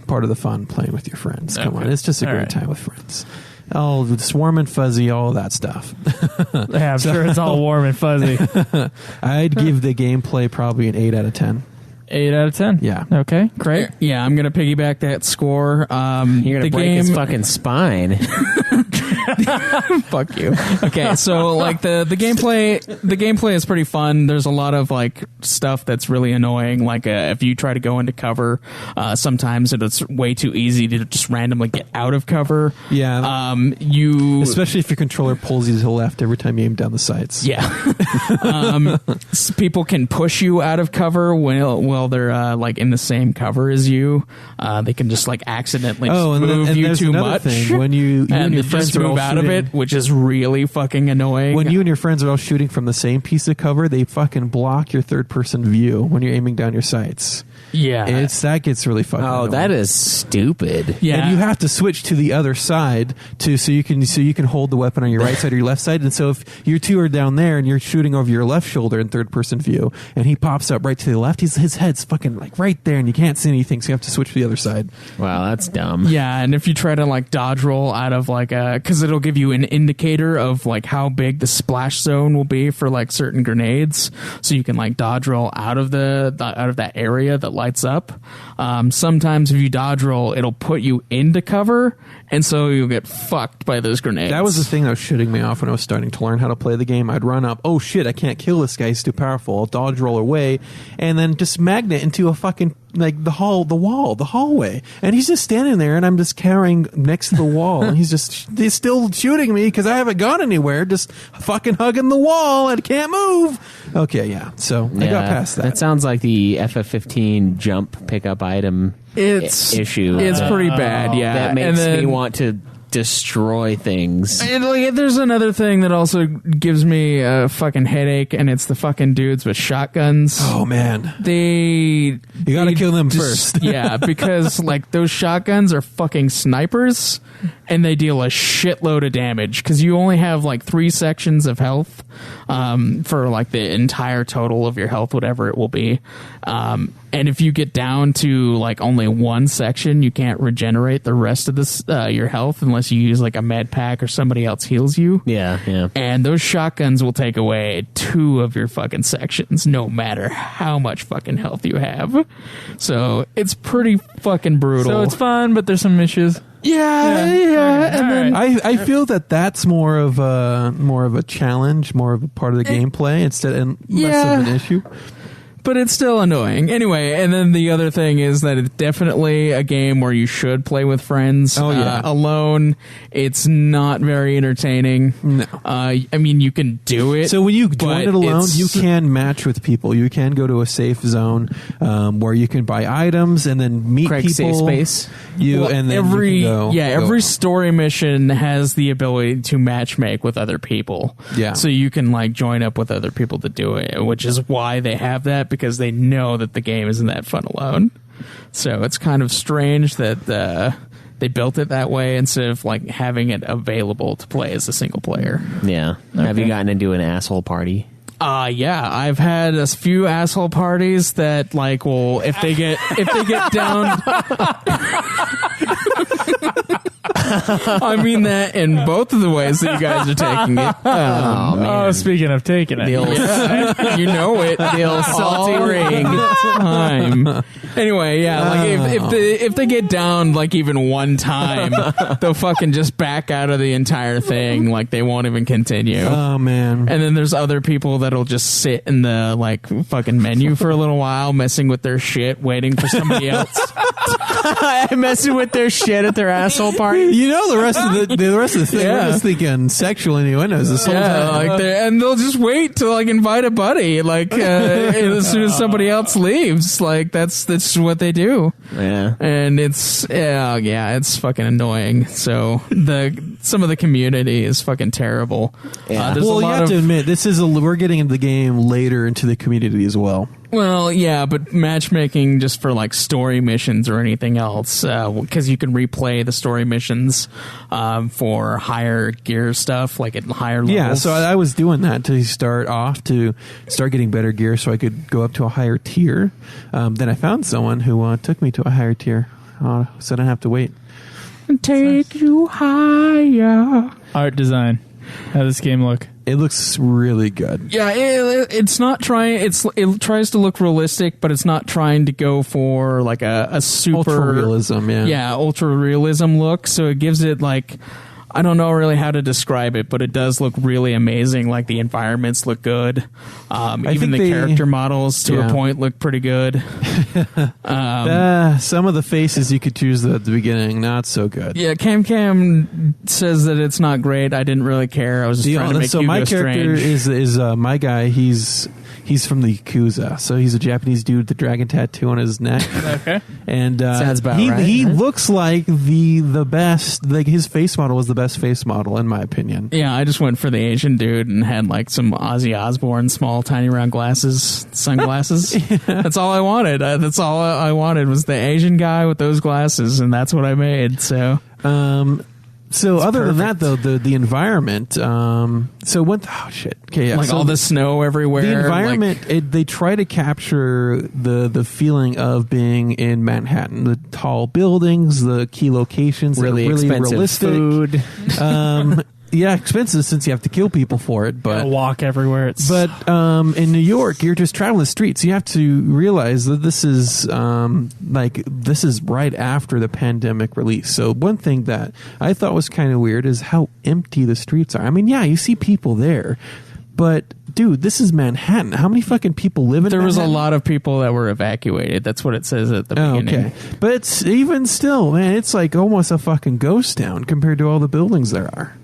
part of the fun, playing with your friends. Come Okay. on, it's just a All great right. time with friends. Oh, it's warm and fuzzy, all of that stuff. Yeah, I'm sure it's all warm and fuzzy. I'd give the gameplay probably an 8 out of 10. 8 out of 10. Yeah. Okay, great. Yeah, I'm gonna piggyback that score. You're gonna the break his fucking spine. Fuck you. Okay, so like the gameplay is pretty fun. There's a lot of like stuff that's really annoying. Like if you try to go into cover, sometimes it's way too easy to just randomly get out of cover. Yeah. You Especially if your controller pulls you to the left every time you aim down the sights. Yeah. People can push you out of cover while they're like in the same cover as you. They can just like accidentally move you there's too another much. thing. When you and and your they friends just are all move out of shooting- it, which is really fucking annoying. When you and your friends are all shooting from the same piece of cover, they fucking block your third-person view when you're aiming down your sights. Yeah. That gets really fucking Oh, annoying. that is stupid. Yeah. And you have to switch to the other side so you can hold the weapon on your right side or your left side. And so if you two are down there and you're shooting over your left shoulder in third-person view, and he pops up right to the left, his head's fucking like right there, and you can't see anything, so you have to switch to the other side. Wow, that's dumb. Yeah, and if you try to like dodge roll out of like because because it'll give you an indicator of like how big the splash zone will be for like certain grenades, so you can like dodge roll out of that area that lights up. Sometimes if you dodge roll, it'll put you into cover, and so you'll get fucked by those grenades. That was the thing that was shooting me off when I was starting to learn how to play the game. I'd run up, oh shit, I can't kill this guy, he's too powerful. I'll dodge roll away, and then just magnet into a fucking like the hallway, and he's just standing there, and I'm just carrying next to the wall, and he's still shooting me because I haven't gone anywhere, just fucking hugging the wall and can't move. Okay, yeah. So I got past that. That sounds like the FF15 jump pickup item issue. It's pretty bad, yeah. That makes me want to destroy things. And, like, there's another thing that also gives me a fucking headache, and it's the fucking dudes with shotguns. Oh man, you gotta kill them first. Yeah, because like those shotguns are fucking snipers, and they deal a shitload of damage because you only have like 3 sections of health for like the entire total of your health, whatever it will be. And if you get down to like only 1 section, you can't regenerate the rest of this your health unless you use like a med pack or somebody else heals you. Yeah. And those shotguns will take away 2 of your fucking sections, no matter how much fucking health you have. So it's pretty fucking brutal. So it's fun, but there's some issues. Yeah. And then I feel that's more of a challenge, more of a part of the gameplay instead and less of an issue. But it's still annoying. Anyway, and then the other thing is that it's definitely a game where you should play with friends. Oh, yeah. Alone, it's not very entertaining. No. I mean, you can do it. So when you join it alone, you can match with people. You can go to a safe zone where you can buy items and then meet people. Safe space. Every story mission has the ability to matchmake with other people. Yeah. So you can like join up with other people to do it, which is why they have that, because they know that the game isn't that fun alone. So it's kind of strange that they built it that way instead of like having it available to play as a single player. Yeah. Okay. Have you gotten into an asshole party? Yeah, I've had a few asshole parties that like will if they get down. I mean that in both of the ways that you guys are taking it. Oh, speaking of taking it, you know it. The old salty ring. Time. Anyway, yeah, like if they get down like even one time, they'll fucking just back out of the entire thing. Like they won't even continue. Oh man! And then there's other people that'll just sit in the like fucking menu for a little while, messing with their shit, waiting for somebody else. Messing with their shit at their asshole party. You know the rest of the thing. Yeah. We're just thinking sexual innuendos this whole time. Like and they'll just wait to like invite a buddy, like as soon as somebody else leaves. Like that's what they do. Yeah, and it's it's fucking annoying. So some of the community is fucking terrible. Yeah. Well, you have to admit we're getting into the game later into the community as well. Well, yeah, but matchmaking just for like story missions or anything else, because you can replay the story missions for higher gear stuff, like at higher levels. Yeah, so I was doing that to start getting better gear so I could go up to a higher tier. Then I found someone who took me to a higher tier, so I didn't have to wait. Take you higher. Art design. How does this game look? It looks really good. Yeah, it's not trying. It tries to look realistic, but it's not trying to go for like a super ultra realism. Yeah, ultra realism look. So it gives it like, I don't know really how to describe it, but it does look really amazing. Like the environments look good. Even the character models to a point look pretty good. Some of the faces you could choose at the beginning, not so good. Yeah, Cam says that it's not great. I didn't really care. I was just trying to make Hugo my character strange. is my guy. He's from the Yakuza, so he's a Japanese dude with the dragon tattoo on his neck. Okay, and sounds about right. He looks like the best. Like his face model was the best face model in my opinion. Yeah, I just went for the Asian dude and had like some Ozzy Osbourne small tiny round sunglasses. Yeah. That's all I wanted. That's all I wanted was the Asian guy with those glasses, and that's what I made. So So other than that, though, the environment. So what? Oh shit. Okay, yeah. Like so all the snow everywhere. The environment. They try to capture the feeling of being in Manhattan. The tall buildings, the key locations, really expensive realistic food. Yeah, expensive since you have to kill people for it. But walk everywhere. in New York, you're just traveling the streets. You have to realize that this is this is right after the pandemic release. So one thing that I thought was kind of weird is how empty the streets are. I mean, yeah, you see people there, but dude, this is Manhattan. How many fucking people live in There was a Manhattan? lot of people that were evacuated. That's what it says at the beginning. Okay. But it's even still, man, it's like almost a fucking ghost town compared to all the buildings there are.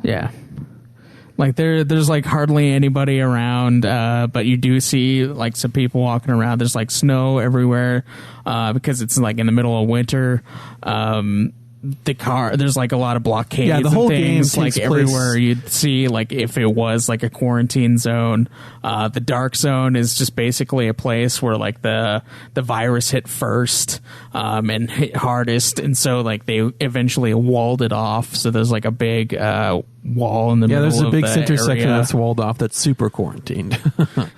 Yeah. Like there's like hardly anybody around, but you do see like some people walking around. There's like snow everywhere, because it's like in the middle of winter. There's like a lot of blockades. Yeah, the whole and things, game like takes everywhere place. you'd see like if it was like a quarantine zone. The dark zone is just basically a place where like the virus hit first, and hit hardest, and so like they eventually walled it off. So there's like a big wall in the middle. There's a big of the center section area. that's walled off that's super quarantined.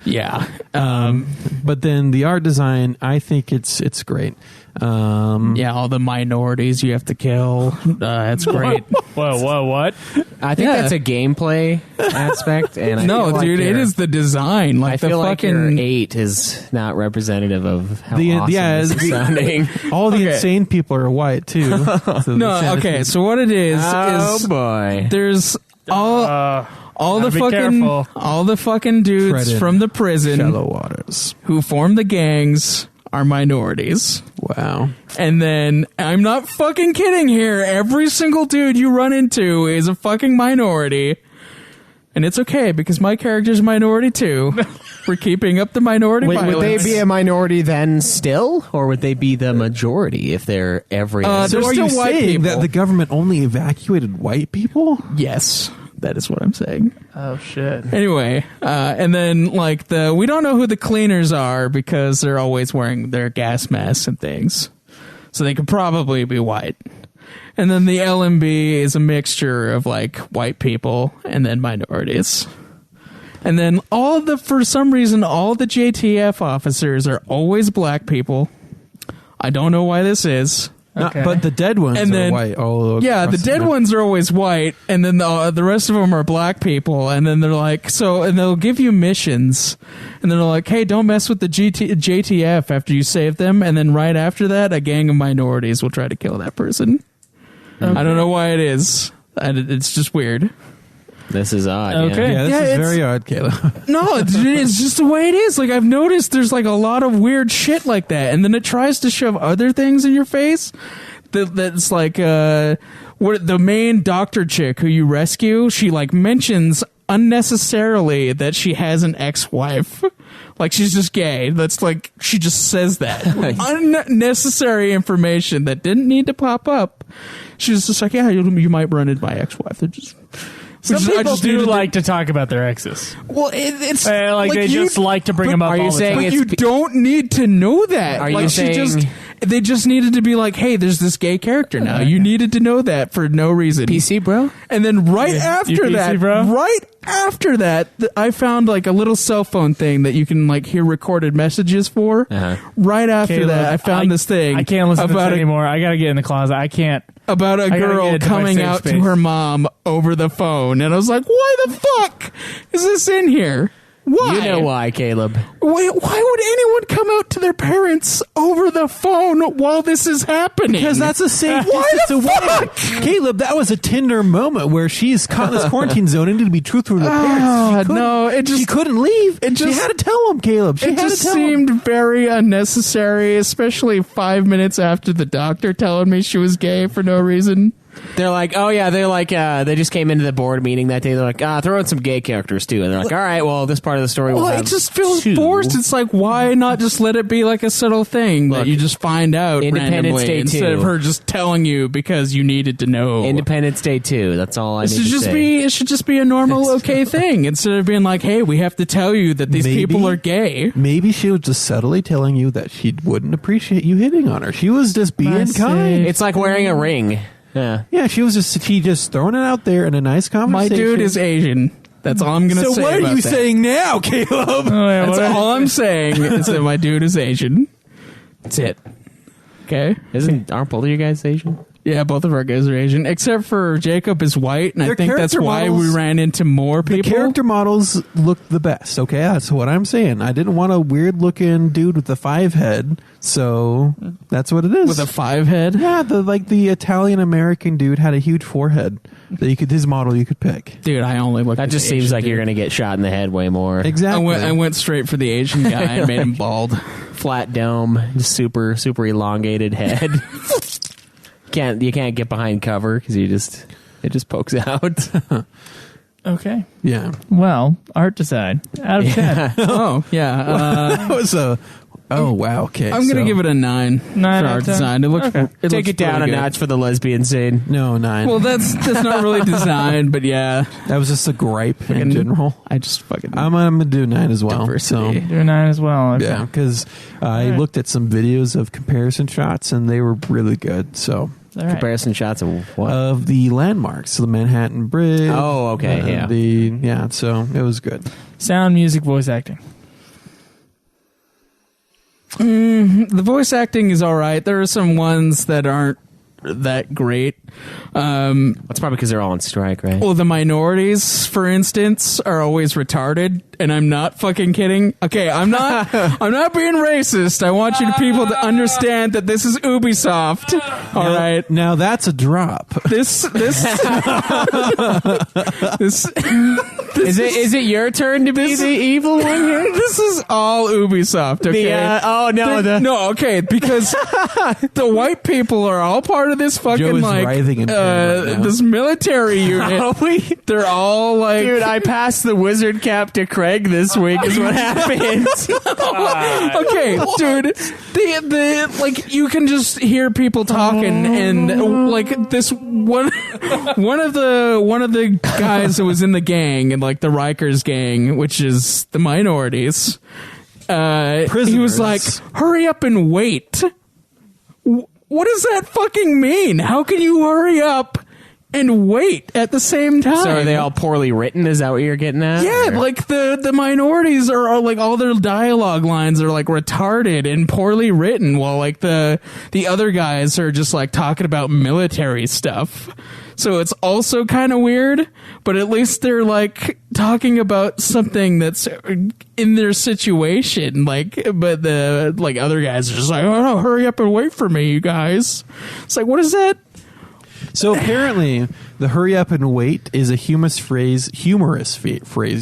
Yeah. But then the art design, I think it's great. Yeah, all the minorities you have to kill. It's great. Whoa, what? I think Yeah. that's a gameplay aspect, and I No, feel like dude, it your- is the design. Like I the feel like your fucking 8 is not representative of how The- awesome yeah, this is the- sounding. All the Okay. insane people are white too. So No, okay. So what it is Oh is boy! there's all the gotta be fucking careful. all the fucking dudes Treaded from the prison shallow waters. who form the gangs are minorities. Wow. And then, I'm not fucking kidding here, every single dude you run into is a fucking minority. And it's okay, because my character's a minority too. We're keeping up the minority Wait, violence. would they be a minority then still, or would they be the majority if they're every? They're So are still you white saying people. that the government only evacuated white people? Yes, that is what I'm saying. Oh shit! Anyway, and then like we don't know who the cleaners are because they're always wearing their gas masks and things, so they could probably be white. And then the LMB is a mixture of like white people and then minorities. And then for some reason, all the JTF officers are always black people. I don't know why this is. Okay. But the dead ones And are then- white. All Yeah, the across dead ones are always white, and then the rest of them are black people. And then they're like, and they'll give you missions, and then they're like, hey, don't mess with the JTF after you save them. And then right after that, a gang of minorities will try to kill that person. I don't know why it is. It's just weird. This is odd. Okay. Yeah, this Yeah, is it's- very odd, Caleb. No, it's just the way it is. Like, I've noticed there's like a lot of weird shit like that, and then it tries to shove other things in your face. That's like what the main doctor chick who you rescue. She like mentions unnecessarily that she has an ex-wife. Like she's just gay. That's like she just says that unnecessary information that didn't need to pop up. She's just like, yeah, you might run into my ex-wife. They're just. Some I people just do needed like to talk about their exes. Well, it's Like they you- just like to bring them up. are you all the saying time. But it's you don't need to know that. Are like you she saying- they just needed to be like, hey, there's this gay character now. You needed to know that for no reason. PC, bro? And then right You after PC, that, bro? I found like a little cell phone thing that you can like hear recorded messages for. Uh-huh. Right after Caleb, that, I found this thing. I can't listen to about this anymore. I gotta get in the closet. I can't. about a gotta get girl into my coming safe out to space. her mom over the phone, and I was like, why the fuck is this in here? Why? You know why, Caleb? Why would anyone come out to their parents over the phone while this is happening? Because that's a safe Why distance the away. fuck? Caleb, that was a Tinder moment where she's caught in this quarantine zone and needed to be truthful with her parents. no, it just she couldn't leave. it just- she had to tell him, Caleb. She it had just to tell him. seemed very unnecessary, especially 5 minutes after the doctor telling me she was gay for no reason. They're like, oh yeah, they're like, they just came into the board meeting that day. They're like, throw in some gay characters too. And they're like, all right, well, this part of the story will Well, have it just feels two. forced. It's like, why not just let it be like a subtle thing that Look, you just find out Independence randomly Day instead 2. of her just telling you because you needed to know. Independence Day 2. That's all I It need should to just say. it should just be a normal okay thing instead of being like, hey, we have to tell you that these Maybe- people are gay. Maybe she was just subtly telling you that she wouldn't appreciate you hitting on her. She was just being I see. kind. It's like wearing a ring. Yeah. Yeah, he just throwing it out there in a nice My conversation. dude is Asian. That's all I'm going to say. So what are about you that. saying now, Caleb? That's all I'm saying is that my dude is Asian. That's it. Okay? Aren't both of you guys Asian? Yeah, both of our guys are Asian, except for Jacob is white, and I Their think that's character why models- we ran into more The people. character models look the best. Okay, that's what I'm saying. I didn't want a weird looking dude with a 5 head, so that's what it is. with a 5 head. yeah, the Italian American dude had a huge forehead that his model you could pick. Dude, I only looked That at just the seems Asian like you're dude. going to get shot in the head way more. Exactly. I went straight for the Asian guy and made him bald. Flat dome, just super elongated head. You can't get behind cover because it just pokes out. Okay. Yeah. Well, art design out of 10. Oh, yeah. That was a. Oh wow. Okay. I'm going to give it a 9 9 for out art of 10. design. It looks, Okay. Take it down a notch for the lesbian scene. no 9. Well, that's not really design, but yeah. that was just a gripe in general. I just fucking... I'm gonna do 9 as well. Diversity. So. Do a 9 as well. Okay. Yeah, because I right. looked at some videos of comparison shots and they were really good. So All right. Comparison shots of what? of the landmarks, so the Manhattan Bridge. Oh, okay, yeah. So it was good. Sound, music, voice acting. The voice acting is all right. There are some ones that aren't that great. That's probably because they're all on strike, right? Well, the minorities, for instance, are always retarded, and I'm not fucking kidding. Okay, I'm not being racist. I want you people to understand that this is Ubisoft. All right. Now that's a drop. This Is it your turn to be the evil one here? This is all Ubisoft, okay? No, okay, because the white people are all part of this fucking, Joe is like, writhing in pain right now. this military unit. They're all, like... Dude, I passed the wizard cap to Craig this week is what happened. Okay, dude, the like, you can just hear people talking, and like this one of the guys that was in the gang, and like the Rikers gang, which is the minorities. He was like, "Hurry up and wait." What does that fucking mean? How can you hurry up and wait at the same time? So are they all poorly written? Is that what you're getting at? Yeah, Or- like the minorities are like, all their dialogue lines are like retarded and poorly written, while like the other guys are just like talking about military stuff. So it's also kind of weird, but at least they're like talking about something that's in their situation. Like, but the like other guys are just like, "Oh no, hurry up and wait for me, you guys." It's like, what is that? So apparently, the "hurry up and wait" is a humorous phrase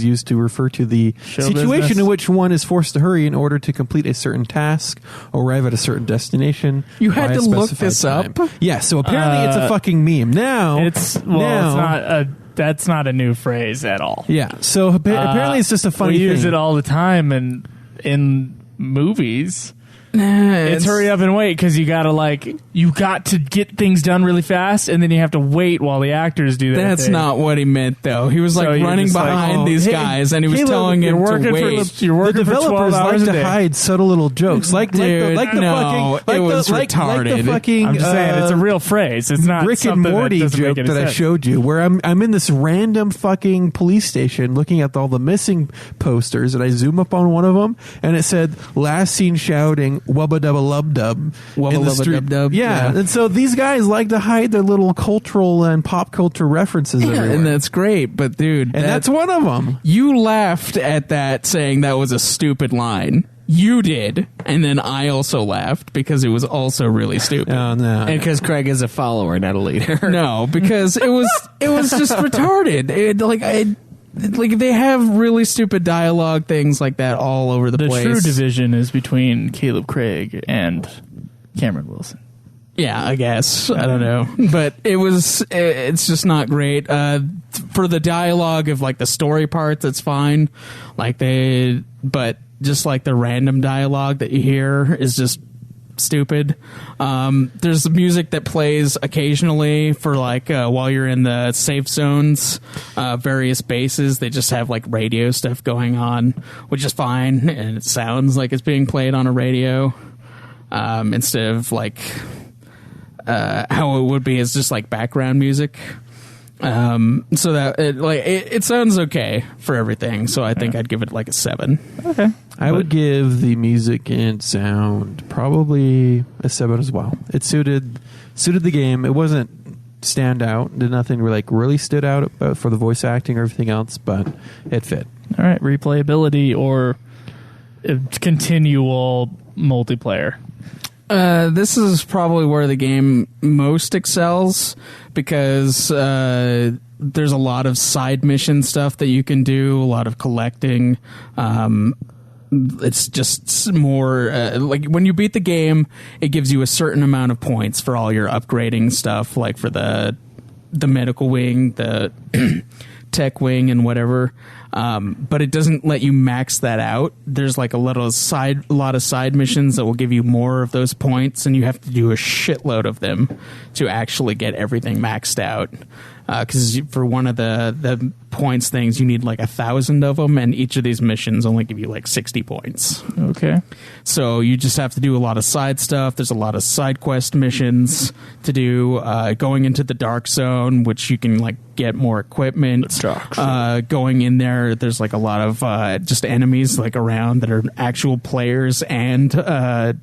used to refer to the situation business. in which one is forced to hurry in order to complete a certain task or arrive at a certain destination. You had by a to look specified this time. up? Yeah, so apparently it's a fucking meme. Now, That's not a new phrase at all. Yeah, so apparently it's just a funny we thing. use it all the time in movies. It's It's hurry up and wait because you got to get things done really fast, and then you have to wait while the actors do that. That's thing. not what he meant, though. He was So like you're running just like, behind oh, these hey, guys, and he was Caleb, telling him you're to working wait. you're the working for 12 developers hours like a to day. hide subtle little jokes, like Dude, the no, fucking it was like the retarded. fucking I'm just saying it's a real phrase. It's not Rick and something Morty that doesn't joke make any that I sense. showed you, where I'm in this random fucking police station looking at all the missing posters, and I zoom up on one of them, and it said "last seen shouting wubba dubba lub dub" Wubba in the lubba street. dub dub, Yeah, yeah. and so these guys like to hide their little cultural and pop culture references Yeah, everywhere, and that's great, but dude, and that's one of them. You laughed at that, saying that was a stupid line. You did, and then I also laughed because it was also really stupid. Oh no! And because Craig is a follower, not a leader. No, because it was just retarded. Like they have really stupid dialogue things like that all over the The place. true division is between Caleb Craig and Cameron Wilson. Yeah, I guess. I don't know. But it's just not great. For the dialogue of like the story parts, it's fine. But just like the random dialogue that you hear is just stupid. There's music that plays occasionally for like while you're in the safe zones, various bases. They just have like radio stuff going on, which is fine. And it sounds like it's being played on a radio, instead of like, how it would be as just like background music. So that it sounds okay for everything. So I think I'd give it like a 7. Okay. I would give the music and sound probably a 7 as well. It suited the game. It wasn't stand out. Did nothing really stood out about for the voice acting or everything else, but it fit. All right. Replayability or continual multiplayer. This is probably where the game most excels because there's a lot of side mission stuff that you can do, a lot of collecting. It's just more like when you beat the game, it gives you a certain amount of points for all your upgrading stuff, like for the medical wing, the tech wing, and whatever. But it doesn't let you max that out. There's like a lot of side missions that will give you more of those points, and you have to do a shitload of them to actually get everything maxed out. Because for one of the points things, you need like 1,000 of them, and each of these missions only give you like 60 points. Okay. So you just have to do a lot of side stuff. There's a lot of side quest missions to do. Going into the dark zone, which you can like get more equipment. Going in there, there's like a lot of just enemies like around that are actual players and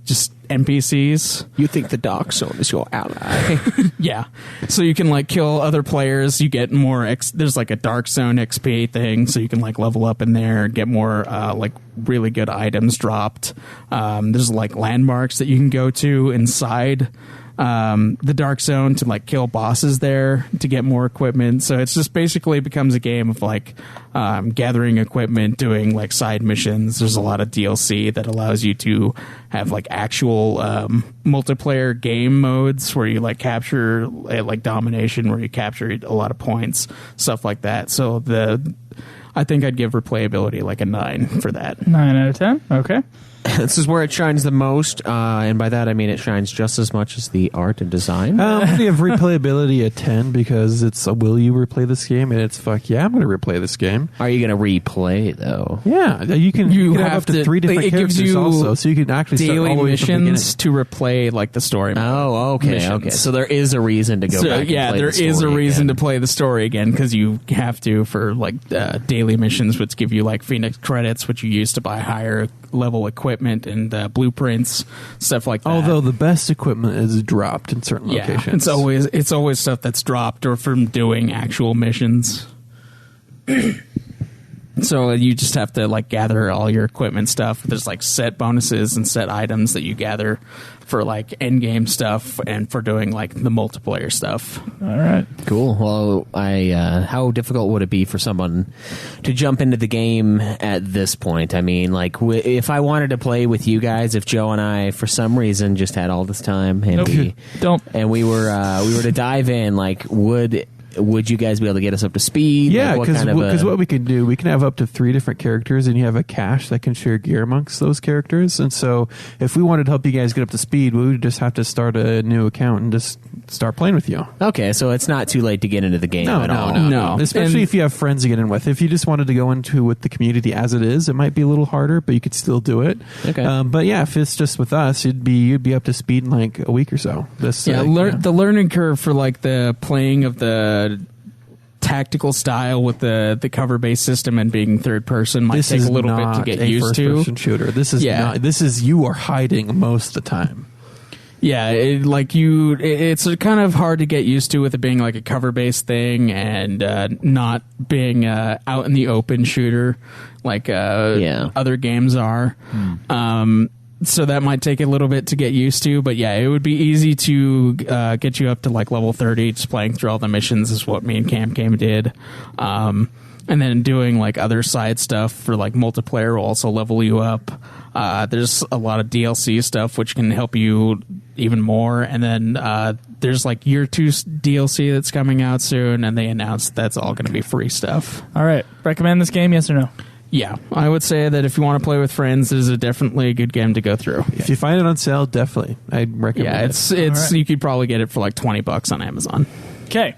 just NPCs. You think the dark zone is your ally? Yeah. So you can like kill other players. You get more. There's like a dark zone XP thing, so you can like level up in there, get more like really good items dropped. There's like landmarks that you can go to inside the dark zone to like kill bosses there to get more equipment. So it's just basically becomes a game of like gathering equipment, doing like side missions. There's a lot of DLC that allows you to have like actual multiplayer game modes where you like capture like domination, where you capture a lot of points, stuff like that. So I think I'd give replayability like a 9 for that. 9 out of 10. Okay. This is where it shines the most, and by that I mean it shines just as much as the art and design. I'm going to give replayability a 10 because it's a will you replay this game, and it's fuck yeah, I'm going to replay this game. Are you going to replay though? Yeah, you can have up to 3 different characters also, so you can actually start all daily the way from the beginning. missions to replay like the story mode. Oh, okay, missions. okay. So there is a reason to go back. Yeah, and play there the story is a reason again. to play the story again because you have to for like daily missions, which give you like Phoenix credits, which you use to buy higher level equipment and blueprints, stuff like that. Although the best equipment is dropped in certain locations. It's always stuff that's dropped or from doing actual missions. So you just have to like gather all your equipment stuff. There's like set bonuses and set items that you gather for like end game stuff and for doing like the multiplayer stuff. All right. Cool. Well, how difficult would it be for someone to jump into the game at this point? I mean, like, if I wanted to play with you guys, if Joe and I, for some reason, just had all this time and we were to dive in, like, would you guys be able to get us up to speed? Yeah, like, because what we can do, we can have up to 3 different characters, and you have a cache that can share gear amongst those characters. And so, if we wanted to help you guys get up to speed, we would just have to start a new account and just start playing with you. Okay, so it's not too late to get into the game at all. No. Especially if you have friends to get in with. If you just wanted to go into with the community as it is, it might be a little harder, but you could still do it. Okay. But yeah, if it's just with us, you'd be up to speed in like a week or so. The learning curve for like the playing of the tactical style with the cover based system and being third person might take a little bit to get used to. First person shooter. This is not. This is you are hiding most of the time. Yeah, it's kind of hard to get used to with it being like a cover based thing and not being out in the open shooter like other games are. So that might take a little bit to get used to, but yeah, it would be easy to get you up to like level 30. Just playing through all the missions is what me and Cam did. And then doing like other side stuff for like multiplayer will also level you up. There's a lot of DLC stuff which can help you even more. And then there's like year 2 DLC that's coming out soon, and they announced that's all going to be free stuff. All right. Recommend this game, yes or no? Yeah, I would say that if you want to play with friends, this is definitely a good game to go through. If you find it on sale, definitely, I'd recommend it. Yeah, it's you could probably get it for like $20 on Amazon. Okay.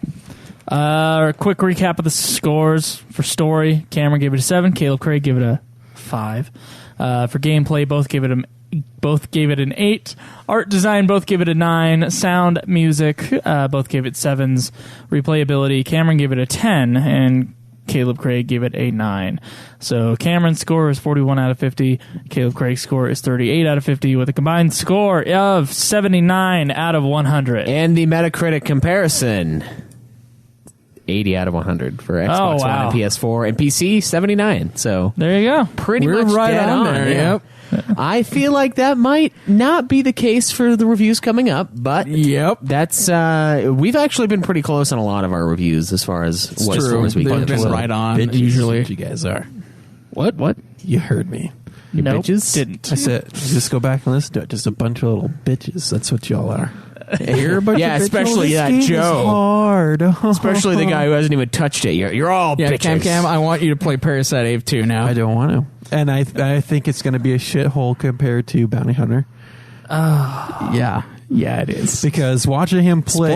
A quick recap of the scores for story. Cameron gave it a 7. Caleb Craig gave it a 5. For gameplay, both gave it both gave it an 8. Art design, both gave it a 9. Sound, music, both gave it 7s. Replayability, Cameron gave it a 10, and Caleb Craig gave it a 9. So Cameron's score is 41 out of 50. Caleb Craig's score is 38 out of 50 with a combined score of 79 out of 100. And the Metacritic comparison, 80 out of 100 for Xbox One and PS4, and PC 79. So there you go. Pretty We're much right dead on on. there. Yeah. Yep. I feel like that might not be the case for the reviews coming up, but that's we've actually been pretty close on a lot of our reviews as far as what scores we They've get. been right on. Bitches, Usually, what you guys are. What? You heard me. You Nope, bitches? didn't. I said, just go back and listen to it. Just a bunch of little bitches. That's what y'all are. You're a bunch Yeah, of bitches. especially This that game is Joe. hard. Especially the guy who hasn't even touched it. You're all bitches. Cam, I want you to play Parasite Eve 2 now. I don't want to. And I think it's going to be a shithole compared to Bounty Hunter. Yeah, it is. Because watching him play,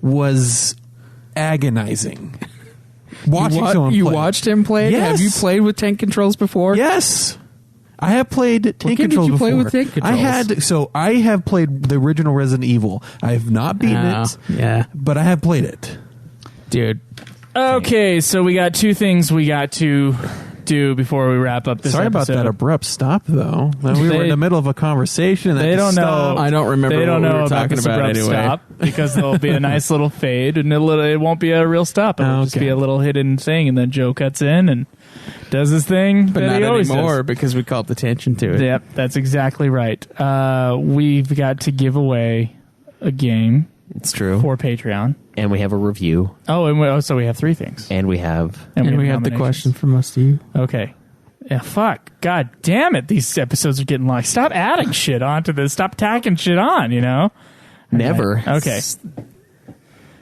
was agonizing. Watching someone you play. watched him play? Yes. Have you played with tank controls before? Yes. I have played tank game did controls you play before. with tank controls? I have played the original Resident Evil. I have not beaten it. Yeah, But I have played it. dude. Okay, so we got 2 things we got to do before we wrap up this Sorry about episode. that abrupt stop, though. We were in the middle of a conversation. And They don't know. I don't remember They don't what we know were about talking this about abrupt anyway. stop because there'll be a nice little fade and it won't be a real stop. It'll just Okay. be a little hidden thing, and then Joe cuts in and does his thing. But that not he always anymore does. because we called attention to it. Yep, that's exactly right. We've got to give away a game It's true. for Patreon. And we have a review. Oh, and so we have 3 things. And we have... And we have the nominations. question from us to you. Okay. Yeah, fuck. God damn it. These episodes are getting long. Stop adding shit onto this. Stop tacking shit on, you know? Never. Okay.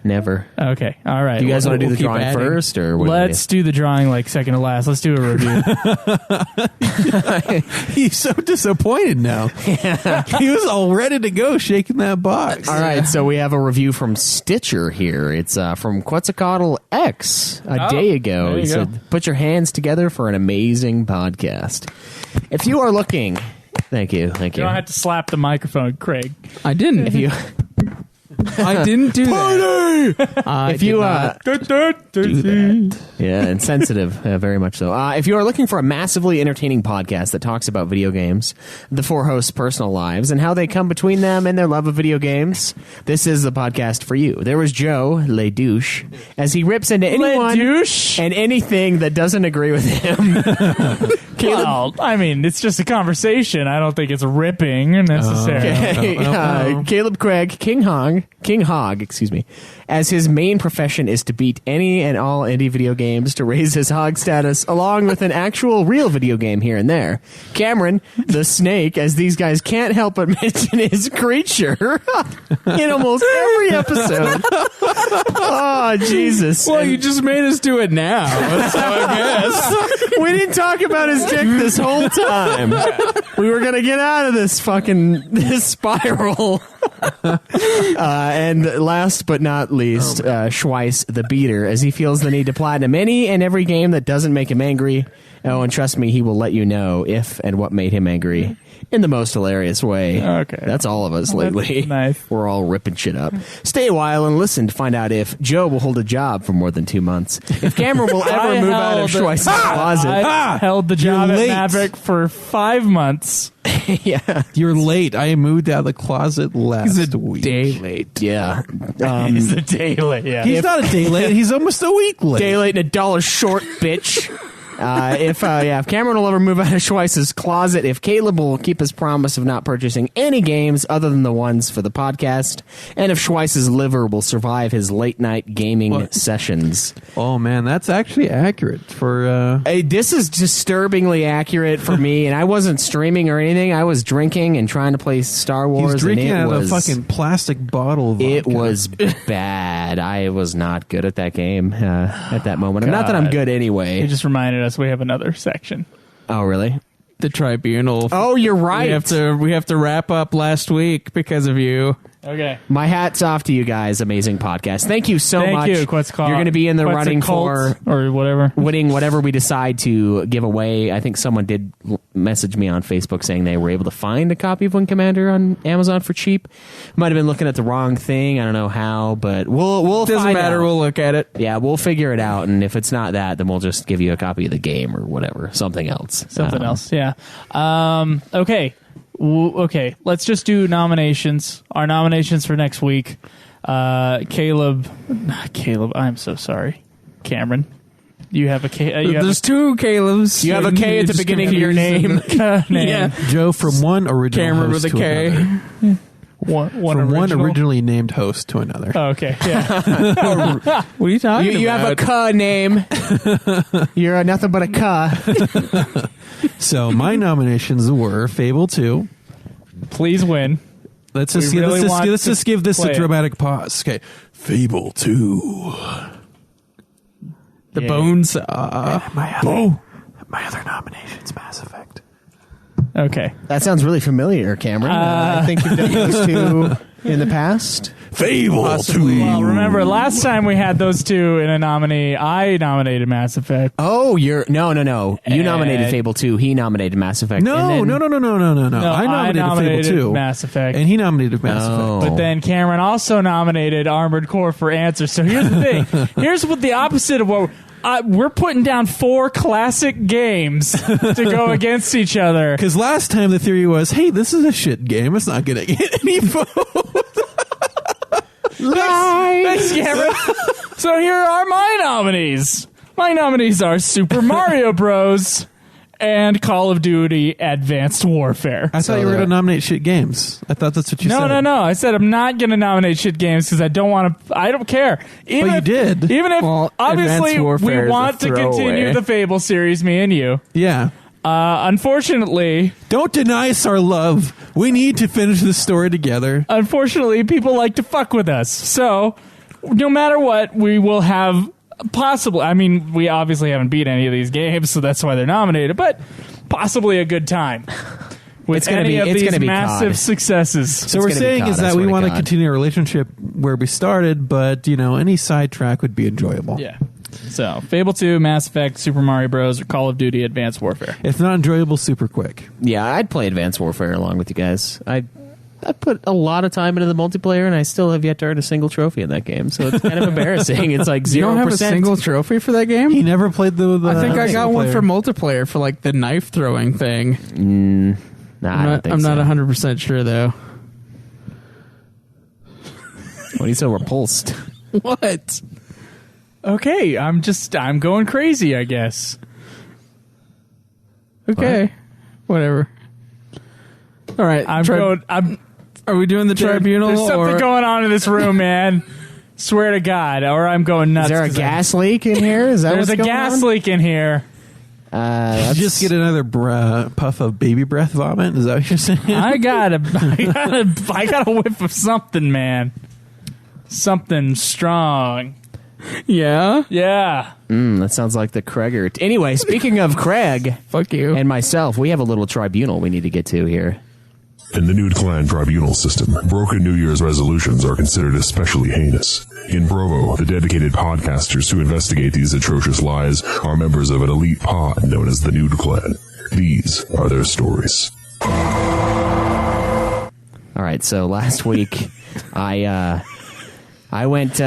Never. Okay. All right. Do you guys want to do we'll the keep drawing adding. first? Or what do we Let's do the drawing like second to last. Let's do a review. He's so disappointed now. He was all ready to go, shaking that box. All right, so we have a review from Stitcher here. It's from Quetzalcoatl X a day ago. there you He go. said, "Put your hands together for an amazing podcast. If you are looking, thank you. You don't have to slap the microphone, Craig. I didn't. If you I didn't do that. if you yeah, insensitive, very much so. If you are looking for a massively entertaining podcast that talks about video games, the 4 hosts' personal lives, and how they come between them and their love of video games, this is the podcast for you. There was Joe, Le Douche, as he rips into anyone douche. and anything that doesn't agree with him. Well, I mean, it's just a conversation. I don't think it's ripping necessarily. Caleb Craig, King Hog, as his main profession is to beat any and all indie video games to raise his hog status, along with an actual real video game here and there. Cameron, the snake, as these guys can't help but mention his creature in almost every episode. Oh, Jesus. Well, you just made us do it now. So I guess. We didn't talk about his dick this whole time. We were gonna get out of this spiral. And last but not least, Schweiss the Beater, as he feels the need to platinum any and every game that doesn't make him angry. Oh, and trust me, he will let you know if and what made him angry in the most hilarious way. Okay. That's all of us lately. Nice. We're all ripping shit up. Stay a while and listen to find out if Joe will hold a job for more than 2 months. If Cameron will ever move out of Schweiss's closet. I held the job You're at late. Maverick for 5 months. Yeah. You're late. I moved out of the closet last week. Day late. Yeah. He's a day late. Yeah. He's not a day late. He's almost a week late. Day late and $1 short, bitch. If Cameron will ever move out of Schweiss's closet, if Caleb will keep his promise of not purchasing any games other than the ones for the podcast, and if Schweiss's liver will survive his late night gaming sessions. Oh man, that's actually accurate for. Hey, this is disturbingly accurate for me, and I wasn't streaming or anything. I was drinking and trying to play Star Wars. He's drinking and out of a fucking plastic bottle. Of It vodka. was bad. I was not good at that game at that moment. Not that I'm good anyway. You just reminded us we have another section. Oh, really? The tribunal. Oh, you're right. We have to wrap up last week because of you. Okay. My hat's off to you guys. Amazing podcast. Thank you so much. Thank you, Quetzalcoatl. You're going to be in the running for or whatever, winning whatever we decide to give away. I think someone did message me on Facebook saying they were able to find a copy of Wing Commander on Amazon for cheap. Might have been looking at the wrong thing. I don't know how, but we'll Doesn't find matter. out. We'll look at it. Yeah, we'll figure it out. And if it's not that, then we'll just give you a copy of the game or whatever, something else. something else. Yeah. Okay. Okay, let's just do nominations. Our nominations for next week. Caleb, I'm so sorry. Cameron, you have a K. There's two Calebs. You have a K at the beginning of your name. Yeah. Joe from one original Cameron host with a to K. another. One One originally named host to another. Oh, okay, yeah. What are you talking about? You have a K name. You're nothing but a K. So my nominations were Fable 2. Please win. Let's just give this a dramatic pause. Okay, Fable 2. The Bones. My other nomination's Mass Effect. Okay. That sounds really familiar, Cameron. I think you've done those two in the past. Fable 2. Well, remember last time we had those two in a nominee. I nominated Mass Effect. Oh, no. You nominated Fable 2. He nominated Mass Effect. No. I nominated Fable 2. Mass Effect. And he nominated Mass Effect. But then Cameron also nominated Armored Core for answer. So here's the thing. Here's what the opposite of what we're putting down 4 classic games to go against each other. Because last time the theory was, hey, this is a shit game. It's not going to get any votes. Thanks, Cameron. So here are my nominees. My nominees are Super Mario Bros. And Call of Duty Advanced Warfare. I thought you were going to nominate shit games. I thought that's what you said. No. I said I'm not going to nominate shit games because I don't want to. I don't care. But you did. Even if, Well, obviously, Advanced Warfare we want is a to continue throwaway. the Fable series, me and you. Yeah. Unfortunately, Don't deny us our love. We need to finish this story together. people like to fuck with us. So, no matter what, we will have possibly. I mean, we obviously haven't beat any of these games, so that's why they're nominated. But possibly a good time with any of these massive successes. So we're saying is that we want to continue a relationship where we started, but any sidetrack would be enjoyable. Yeah. So, Fable 2, Mass Effect, Super Mario Bros., or Call of Duty Advanced Warfare. If not enjoyable, super quick. Yeah, I'd play Advanced Warfare along with you guys. I put a lot of time into the multiplayer, and I still have yet to earn a single trophy in that game. So it's kind of embarrassing. It's like 0%. You don't have a single trophy for that game? He never played the I think I got one multiplayer. for multiplayer for like the knife throwing thing. Nah, I'm not 100% sure though. What are you so repulsed? What? Okay, I'm going crazy, I guess. Okay. Whatever. All right. Are we doing the tribunal? There's something going on in this room, man. Swear to God, or I'm going nuts. Is there a gas leak in here? Is that There's what's a going gas on? leak in here. Just get another puff of baby breath vomit. Is that what you're saying? I got a whiff of something, man. Something strong. Yeah? Yeah. That sounds like the Kreger. Anyway, speaking of Craig Fuck you. and myself, we have a little tribunal we need to get to here. In the Nude Clan tribunal system, broken New Year's resolutions are considered especially heinous. In Provo, the dedicated podcasters who investigate these atrocious lies are members of an elite pod known as the Nude Clan. These are their stories. All right, so last week I went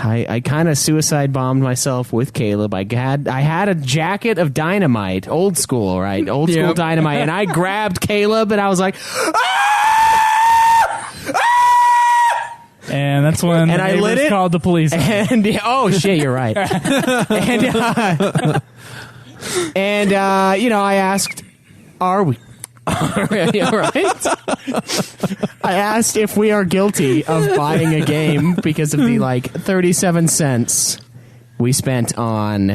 I kind of suicide bombed myself with Caleb. I had a jacket of dynamite, old school, right? Old school dynamite, and I grabbed Caleb and I was like, And that's when And the I lit neighbors it. called the police. and oh shit, you're right. and I asked, are we? Yeah, right? I asked if we are guilty of buying a game because of the 37 cents we spent on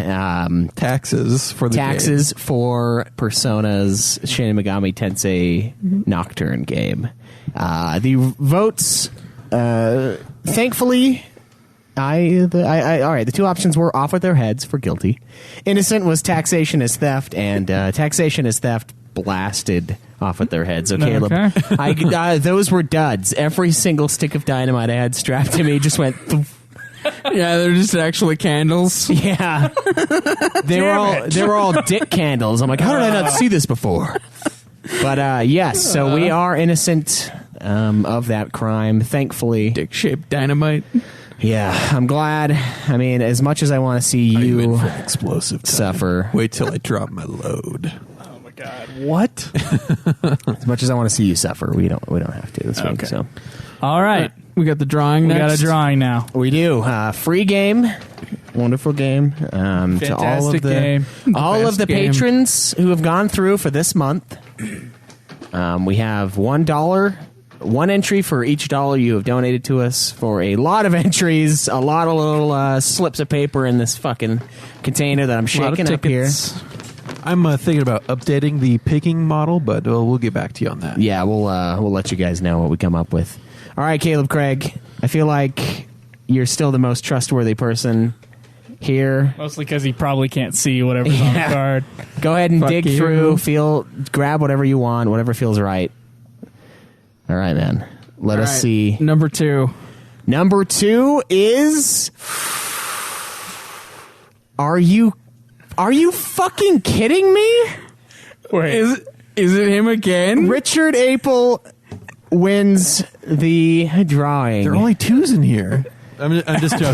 taxes for the game. for Persona's Shin Megami Tensei Nocturne game. The votes, thankfully, all right. The two options were off with their heads for guilty. Innocent was taxation is theft, and taxation is theft blasted off with their heads. So Caleb, Okay. those were duds. Every single stick of dynamite I had strapped to me just went. Yeah, they're just actually candles. Yeah, they were all dick candles. I'm like, how did I not see this before? But yes, so we are innocent of that crime, thankfully. Dick-shaped dynamite. Yeah, I'm glad. I mean, as much as I want to see you explosive suffer, Wait till I drop my load. Oh my God! What? as much as I want to see you suffer, we don't have to this week. Okay. So, All right, We got the drawing we next. got a drawing now. we do free game, wonderful game. To all of Fantastic the game. all of best the game. patrons who have gone through for this month. We have $1. One entry for each dollar you have donated to us, for a lot of entries, a lot of little slips of paper in this fucking container that I'm A lot of shaking up here. tickets. I'm thinking about updating the picking model, but we'll get back to you on that. Yeah, we'll let you guys know what we come up with. All right, Caleb Craig, I feel like you're still the most trustworthy person here. Mostly because he probably can't see whatever's on the Yeah. card. Go ahead and Fuck dig you. through, grab whatever you want, whatever feels right. All right, man. Let us All right, see. Number 2. Number 2 is. Are you fucking kidding me? Wait, Is it him again? Richard Apel wins the drawing. There are only 2s in here. I'm just joking.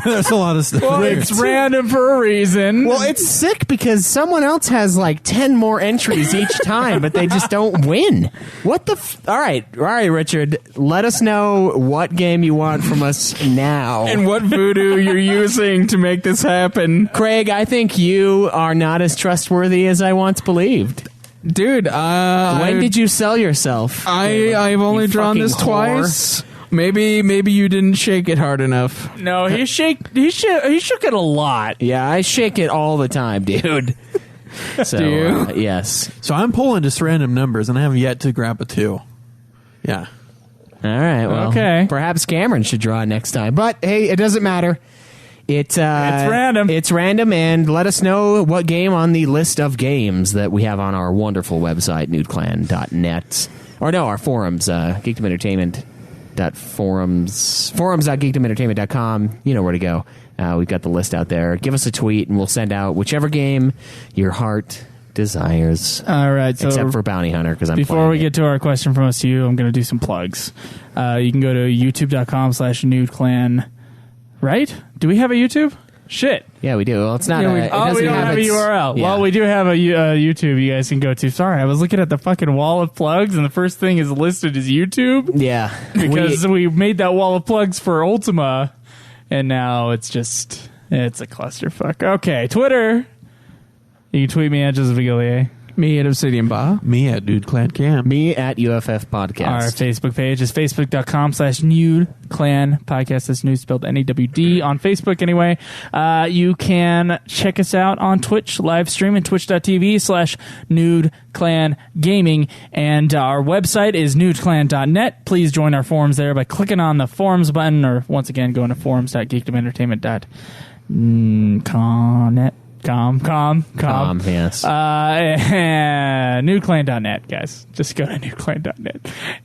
There's a lot of stuff. well, it's random for a reason. Well, it's sick because someone else has like 10 more entries each time, but they just don't win. What the? All right, Richard. Let us know what game you want from us now. And what voodoo you're using to make this happen. Craig, I think you are not as trustworthy as I once believed. Dude, When did you sell yourself? I've only You drawn this fucking whore. twice. Maybe you didn't shake it hard enough. no, he shook it a lot. Yeah, I shake it all the time, dude. So, Do you? Yes. So I'm pulling just random numbers, and I have yet to grab a 2. Yeah. All right. Well, Okay. perhaps Cameron should draw next time. But hey, it doesn't matter. It's random. It's random, and let us know what game on the list of games that we have on our wonderful website, nudeclan.net. Or no, our forums, forums.geekdomentertainment.com. You know where to go. We've got the list out there. Give us a tweet, and we'll send out whichever game your heart desires. All right, so Except for Bounty Hunter, because I'm before playing we it. get to our question from us to you, I'm going to do some plugs. You can go to youtube.com/nudeclan. Right? Do we have a YouTube? Shit. Yeah, we do. Well, it's not. Yeah, a, we- it Oh, we doesn't don't have a its- URL. Yeah. Well, we do have a YouTube you guys can go to. Sorry, I was looking at the fucking wall of plugs, and the first thing is listed as YouTube Yeah, because we made that wall of plugs for Ultima, and now it's a clusterfuck. Okay, Twitter. You can tweet me at Joseph Vigilier. Me at Obsidian Ba. Me at Dude Clan Cam. me at UFF Podcast. Our Facebook page is facebook.com/Nude Clan Podcast. That's Nude spelled NEWD on Facebook anyway. You can check us out on Twitch, live stream at twitch.tv/Nude Clan Gaming. And our website is nudeclan.net. Please join our forums there by clicking on the forums button, or once again, going to forums.geekdomentertainment.net. Com. Yes. Nudeclan.net, guys. Just go to nudeclan.net.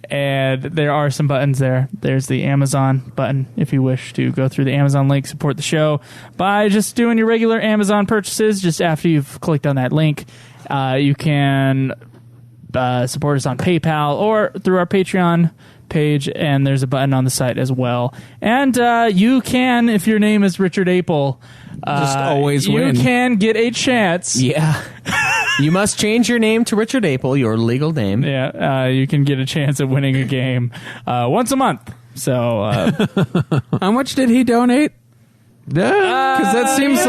And there are some buttons there. There's the Amazon button if you wish to go through the Amazon link, support the show by just doing your regular Amazon purchases. Just after you've clicked on that link, you can support us on PayPal or through our Patreon page, and there's a button on the site as well. And you can, if your name is Richard Apel, Just always you win. can get a chance. Yeah. You must change your name to Richard Apel, your legal name. Yeah, you can get a chance at winning a game once a month. So How much did he donate? Because that seems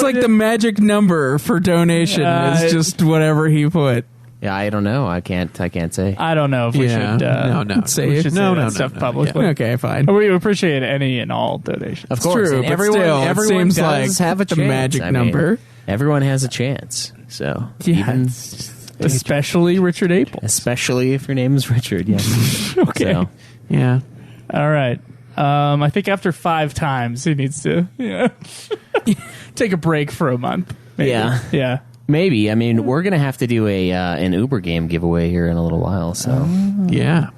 like the magic number for donation is just whatever he put. Yeah, I don't know. I can't say. I don't know if we should No. Say we it. should say that stuff publicly. Okay, fine. We appreciate any and all donations. Of course, true, and but everyone, still, it everyone seems does like have a the chance. magic I mean, number. everyone has a chance. So, Yeah, even, especially Richard Apel. especially if your name is Richard. Yes. Okay. So, Yeah. All right. I think after 5 times he needs to take a break for a month. Maybe. Yeah. Yeah. Maybe. I mean, we're gonna have to do an Uber game giveaway here in a little while. So Yeah.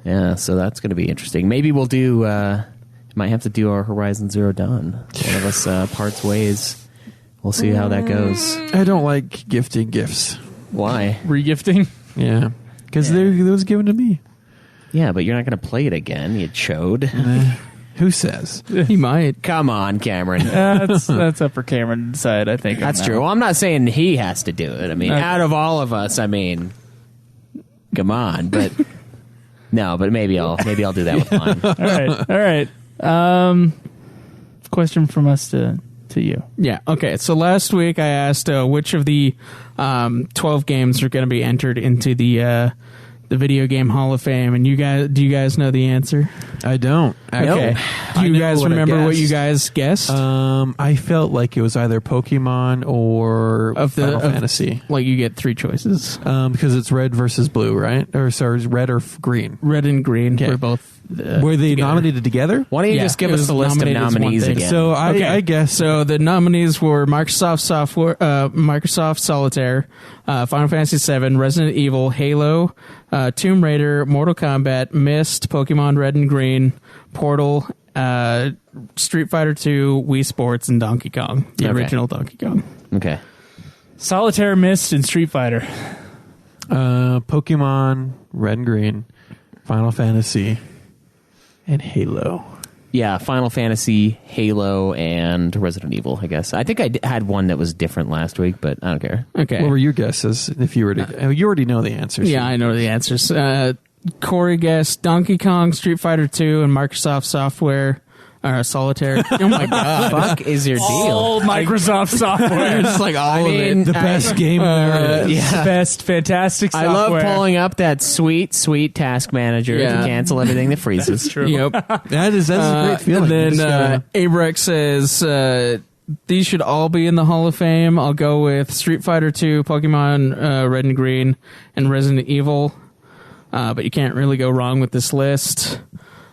yeah, so that's gonna be interesting. Maybe we'll do. Might have to do our Horizon Zero Dawn. One of us parts ways. We'll see how that goes. I don't like gifting gifts. Why? Regifting. Yeah. Because it was given to me. Yeah, but you're not gonna play it again. You chode. Who says? He might. Come on, Cameron. That's up for Cameron to decide, I think. That's true. Well, I'm not saying he has to do it. I mean, Okay. out of all of us, I mean, come on. But no, but maybe I'll do that with mine. All right. Question from us to you. Yeah. Okay. So last week I asked which of the 12 games are going to be entered into the Video Game Hall of Fame, and do you guys know the answer? I don't. Okay. Do you guys remember what you guys guessed? I felt like it was either Pokemon or Final Fantasy. Like you get three choices. Because it's red versus blue, right? Or sorry, red or green. Red and green Okay. were both. Were they nominated together? Why don't you just give us the list of nominees again? So I guess So the nominees were Microsoft Solitaire, Final Fantasy VII, Resident Evil, Halo, Tomb Raider, Mortal Kombat, Myst, Pokemon Red and Green, Portal, Street Fighter II, Wii Sports, and Donkey Kong, the original Donkey Kong. Okay. Solitaire, Myst, and Street Fighter. Pokemon Red and Green, Final Fantasy, and Halo. Yeah, Final Fantasy, Halo, and Resident Evil, I guess. I think I had one that was different last week, but I don't care. Okay. What were your guesses? If you were to, you already know the answers. Yeah, I know the answers. Corey guessed Donkey Kong, Street Fighter II, and Microsoft Software. Solitaire. Oh my god! Fuck is your deal? All Microsoft software. It's like all of it. The best game there is. Yeah. Best, fantastic I software. love pulling up that sweet task manager Yeah. to cancel everything that freezes. True. Yep. That's a great feeling. And then Abrex says these should all be in the Hall of Fame. I'll go with Street Fighter II, Pokemon Red and Green, and Resident Evil. But you can't really go wrong with this list.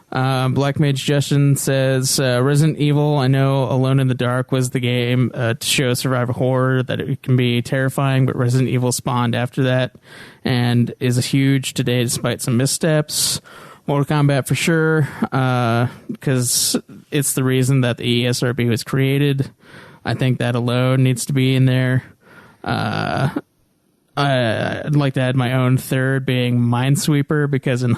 Black Mage Justin says Resident Evil. I know Alone in the Dark was the game to show survival horror, that it can be terrifying, but Resident Evil spawned after that and is a huge today despite some missteps. Mortal Kombat for sure, because it's the reason that the ESRB was created. I think that alone needs to be in there. I'd like to add my own third, being Minesweeper, because in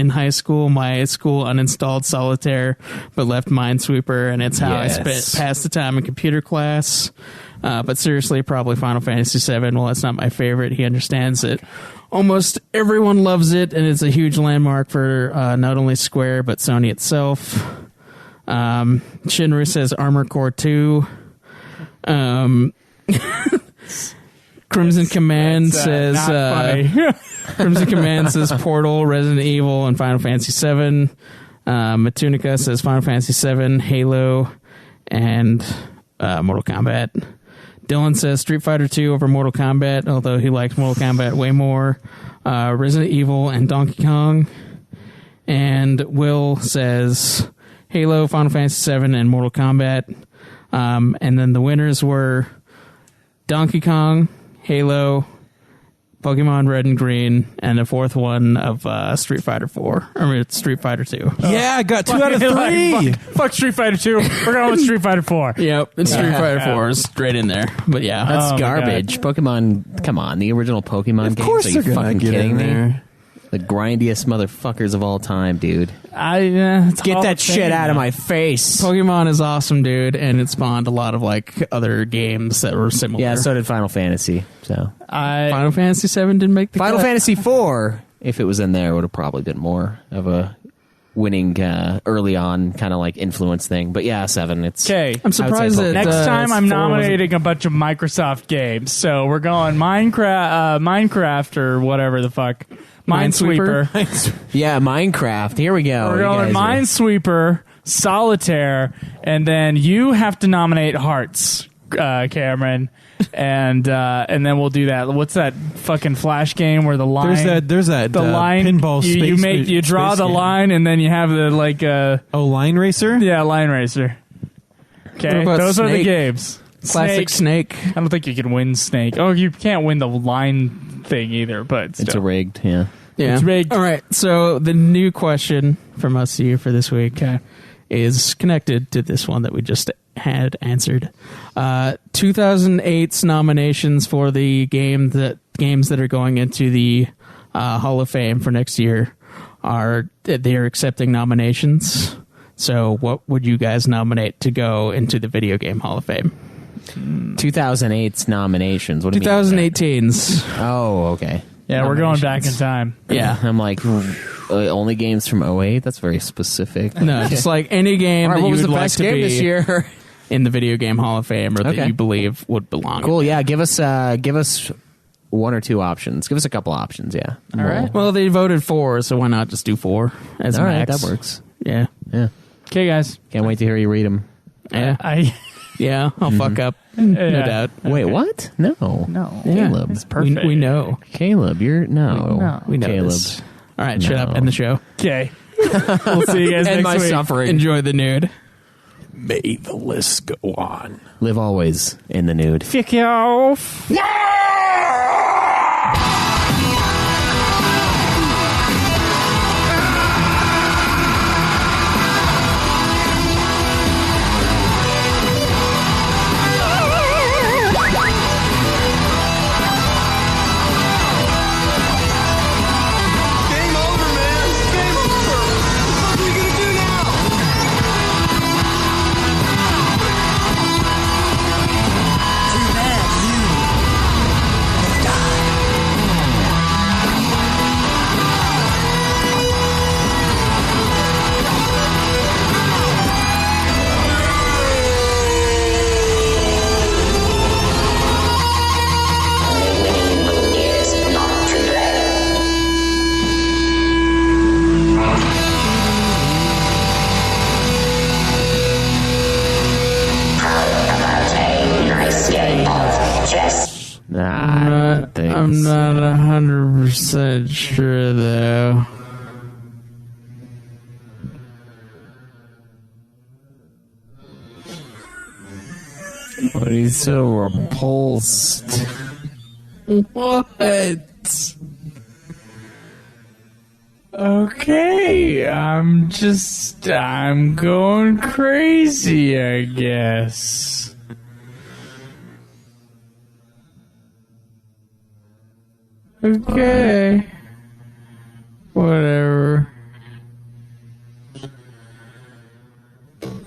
high school, my school uninstalled Solitaire but left Minesweeper, and it's how I passed the time in computer class. But seriously, probably Final Fantasy VII. Well, it's not my favorite. He understands it. Almost everyone loves it, and it's a huge landmark for not only Square but Sony itself. Shinru says Armor Core 2. Crimson Command says Crimson Command says Portal, Resident Evil, and Final Fantasy VII. Matunica says Final Fantasy VII, Halo, and Mortal Kombat. Dylan says Street Fighter II over Mortal Kombat, although he likes Mortal Kombat way more. Resident Evil and Donkey Kong. And Will says Halo, Final Fantasy VII, and Mortal Kombat. And then the winners were Donkey Kong, Halo, Pokemon Red and Green, and the fourth one of Street Fighter 4. I mean, it's Street Fighter 2. Yeah, I got 2 out of 3. Fuck Street Fighter 2. We're going with Street Fighter 4. Yep, it's Street Fighter 4 is straight in there. But yeah, That's Oh my garbage. Pokemon, come on, the original Pokemon Of games. course Are you they're gonna fucking get kidding in me? there. The grindiest motherfuckers of all time, dude. Get That shit out of my face. Pokemon is awesome, dude, and it spawned a lot of like other games that were similar. Yeah, so did Final Fantasy. So Final Fantasy VII didn't make the Final cut. Fantasy 4, if it was in there, would have probably been more of a winning early on kind of like influence thing. But yeah, 7. It's Okay. I'm surprised that Next time I'm 4 wasn't- nominating a bunch of Microsoft games. So we're going Minecraft or whatever the fuck. Minesweeper. yeah, Minecraft. Here we go. We're You going guys are- Minesweeper, Solitaire, and then you have to nominate Hearts, Cameron. And then we'll do that. What's that fucking Flash game where the line? There's that the line. pinball space. You draw space the game. line, and then you have the like. Line racer. Yeah, line racer. Okay, What about those are the Snake? games. Classic Snake. I don't think you can win Snake. Oh, you can't win the line thing either, but It's a rigged, yeah. Yeah. It's rigged. All right. So the new question from us to you for this week is connected to this one that we just had answered. 2008's nominations for the games that are going into the Hall of Fame for next year they're accepting nominations. So what would you guys nominate to go into the Video Game Hall of Fame? 2008's nominations. What do you mean? 2018's. Oh, okay. Yeah, we're going back in time. Yeah. I'm like, only games from 08? That's very specific. No, just like any game All right, that what you was would the like best to game be this year? in the Video Game Hall of Fame or that Okay. you believe would belong. Cool, yeah. Give us one or two options. Give us a couple options, yeah. All right. Well, they voted 4, so why not just do 4 as All right, max? that works. Yeah. Yeah. Okay, guys. Can't wait to hear you read them. Yeah. Yeah, I'll fuck up. No Yeah. doubt. Wait, what? No. No. Yeah. Caleb. It's perfect. We know. Caleb, you're... No. No. We know Caleb. this. All right, shut up. No. End the show. Okay. We'll see you guys End next my week. suffering. Enjoy the nude. May the list go on. Live always in the nude. Fick you off. Game over, man. Game over. What are we gonna do now? Too bad you have died. Winning is not to blame. How about a nice game of chess? I think I'm so. not 100% sure, though. But he's so repulsed. What? Okay, I'm going crazy, I guess. Okay. Whatever.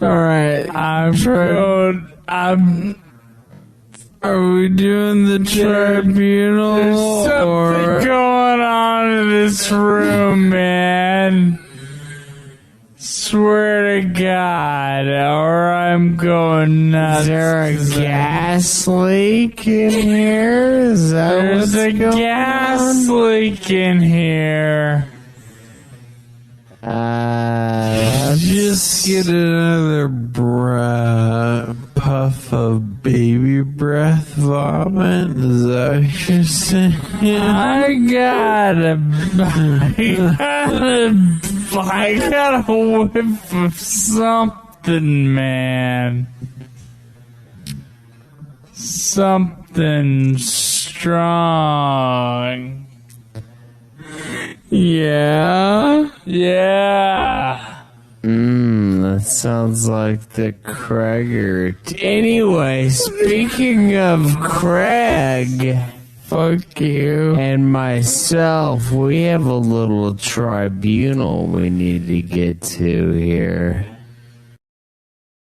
Alright, are we doing the tribunal? There's something going on in this room, man. Swear to God, or I'm going nuts. Is there a gas leak in here? Is that There's what's a going gas on? leak in here. Just get another puff of baby breath vomit. Is that what you're saying? I got a whiff of something, man. Something strong. Yeah? Yeah. That sounds like the Kreger. Anyway, speaking of Craig, Fuck you. and myself, we have a little tribunal we need to get to here.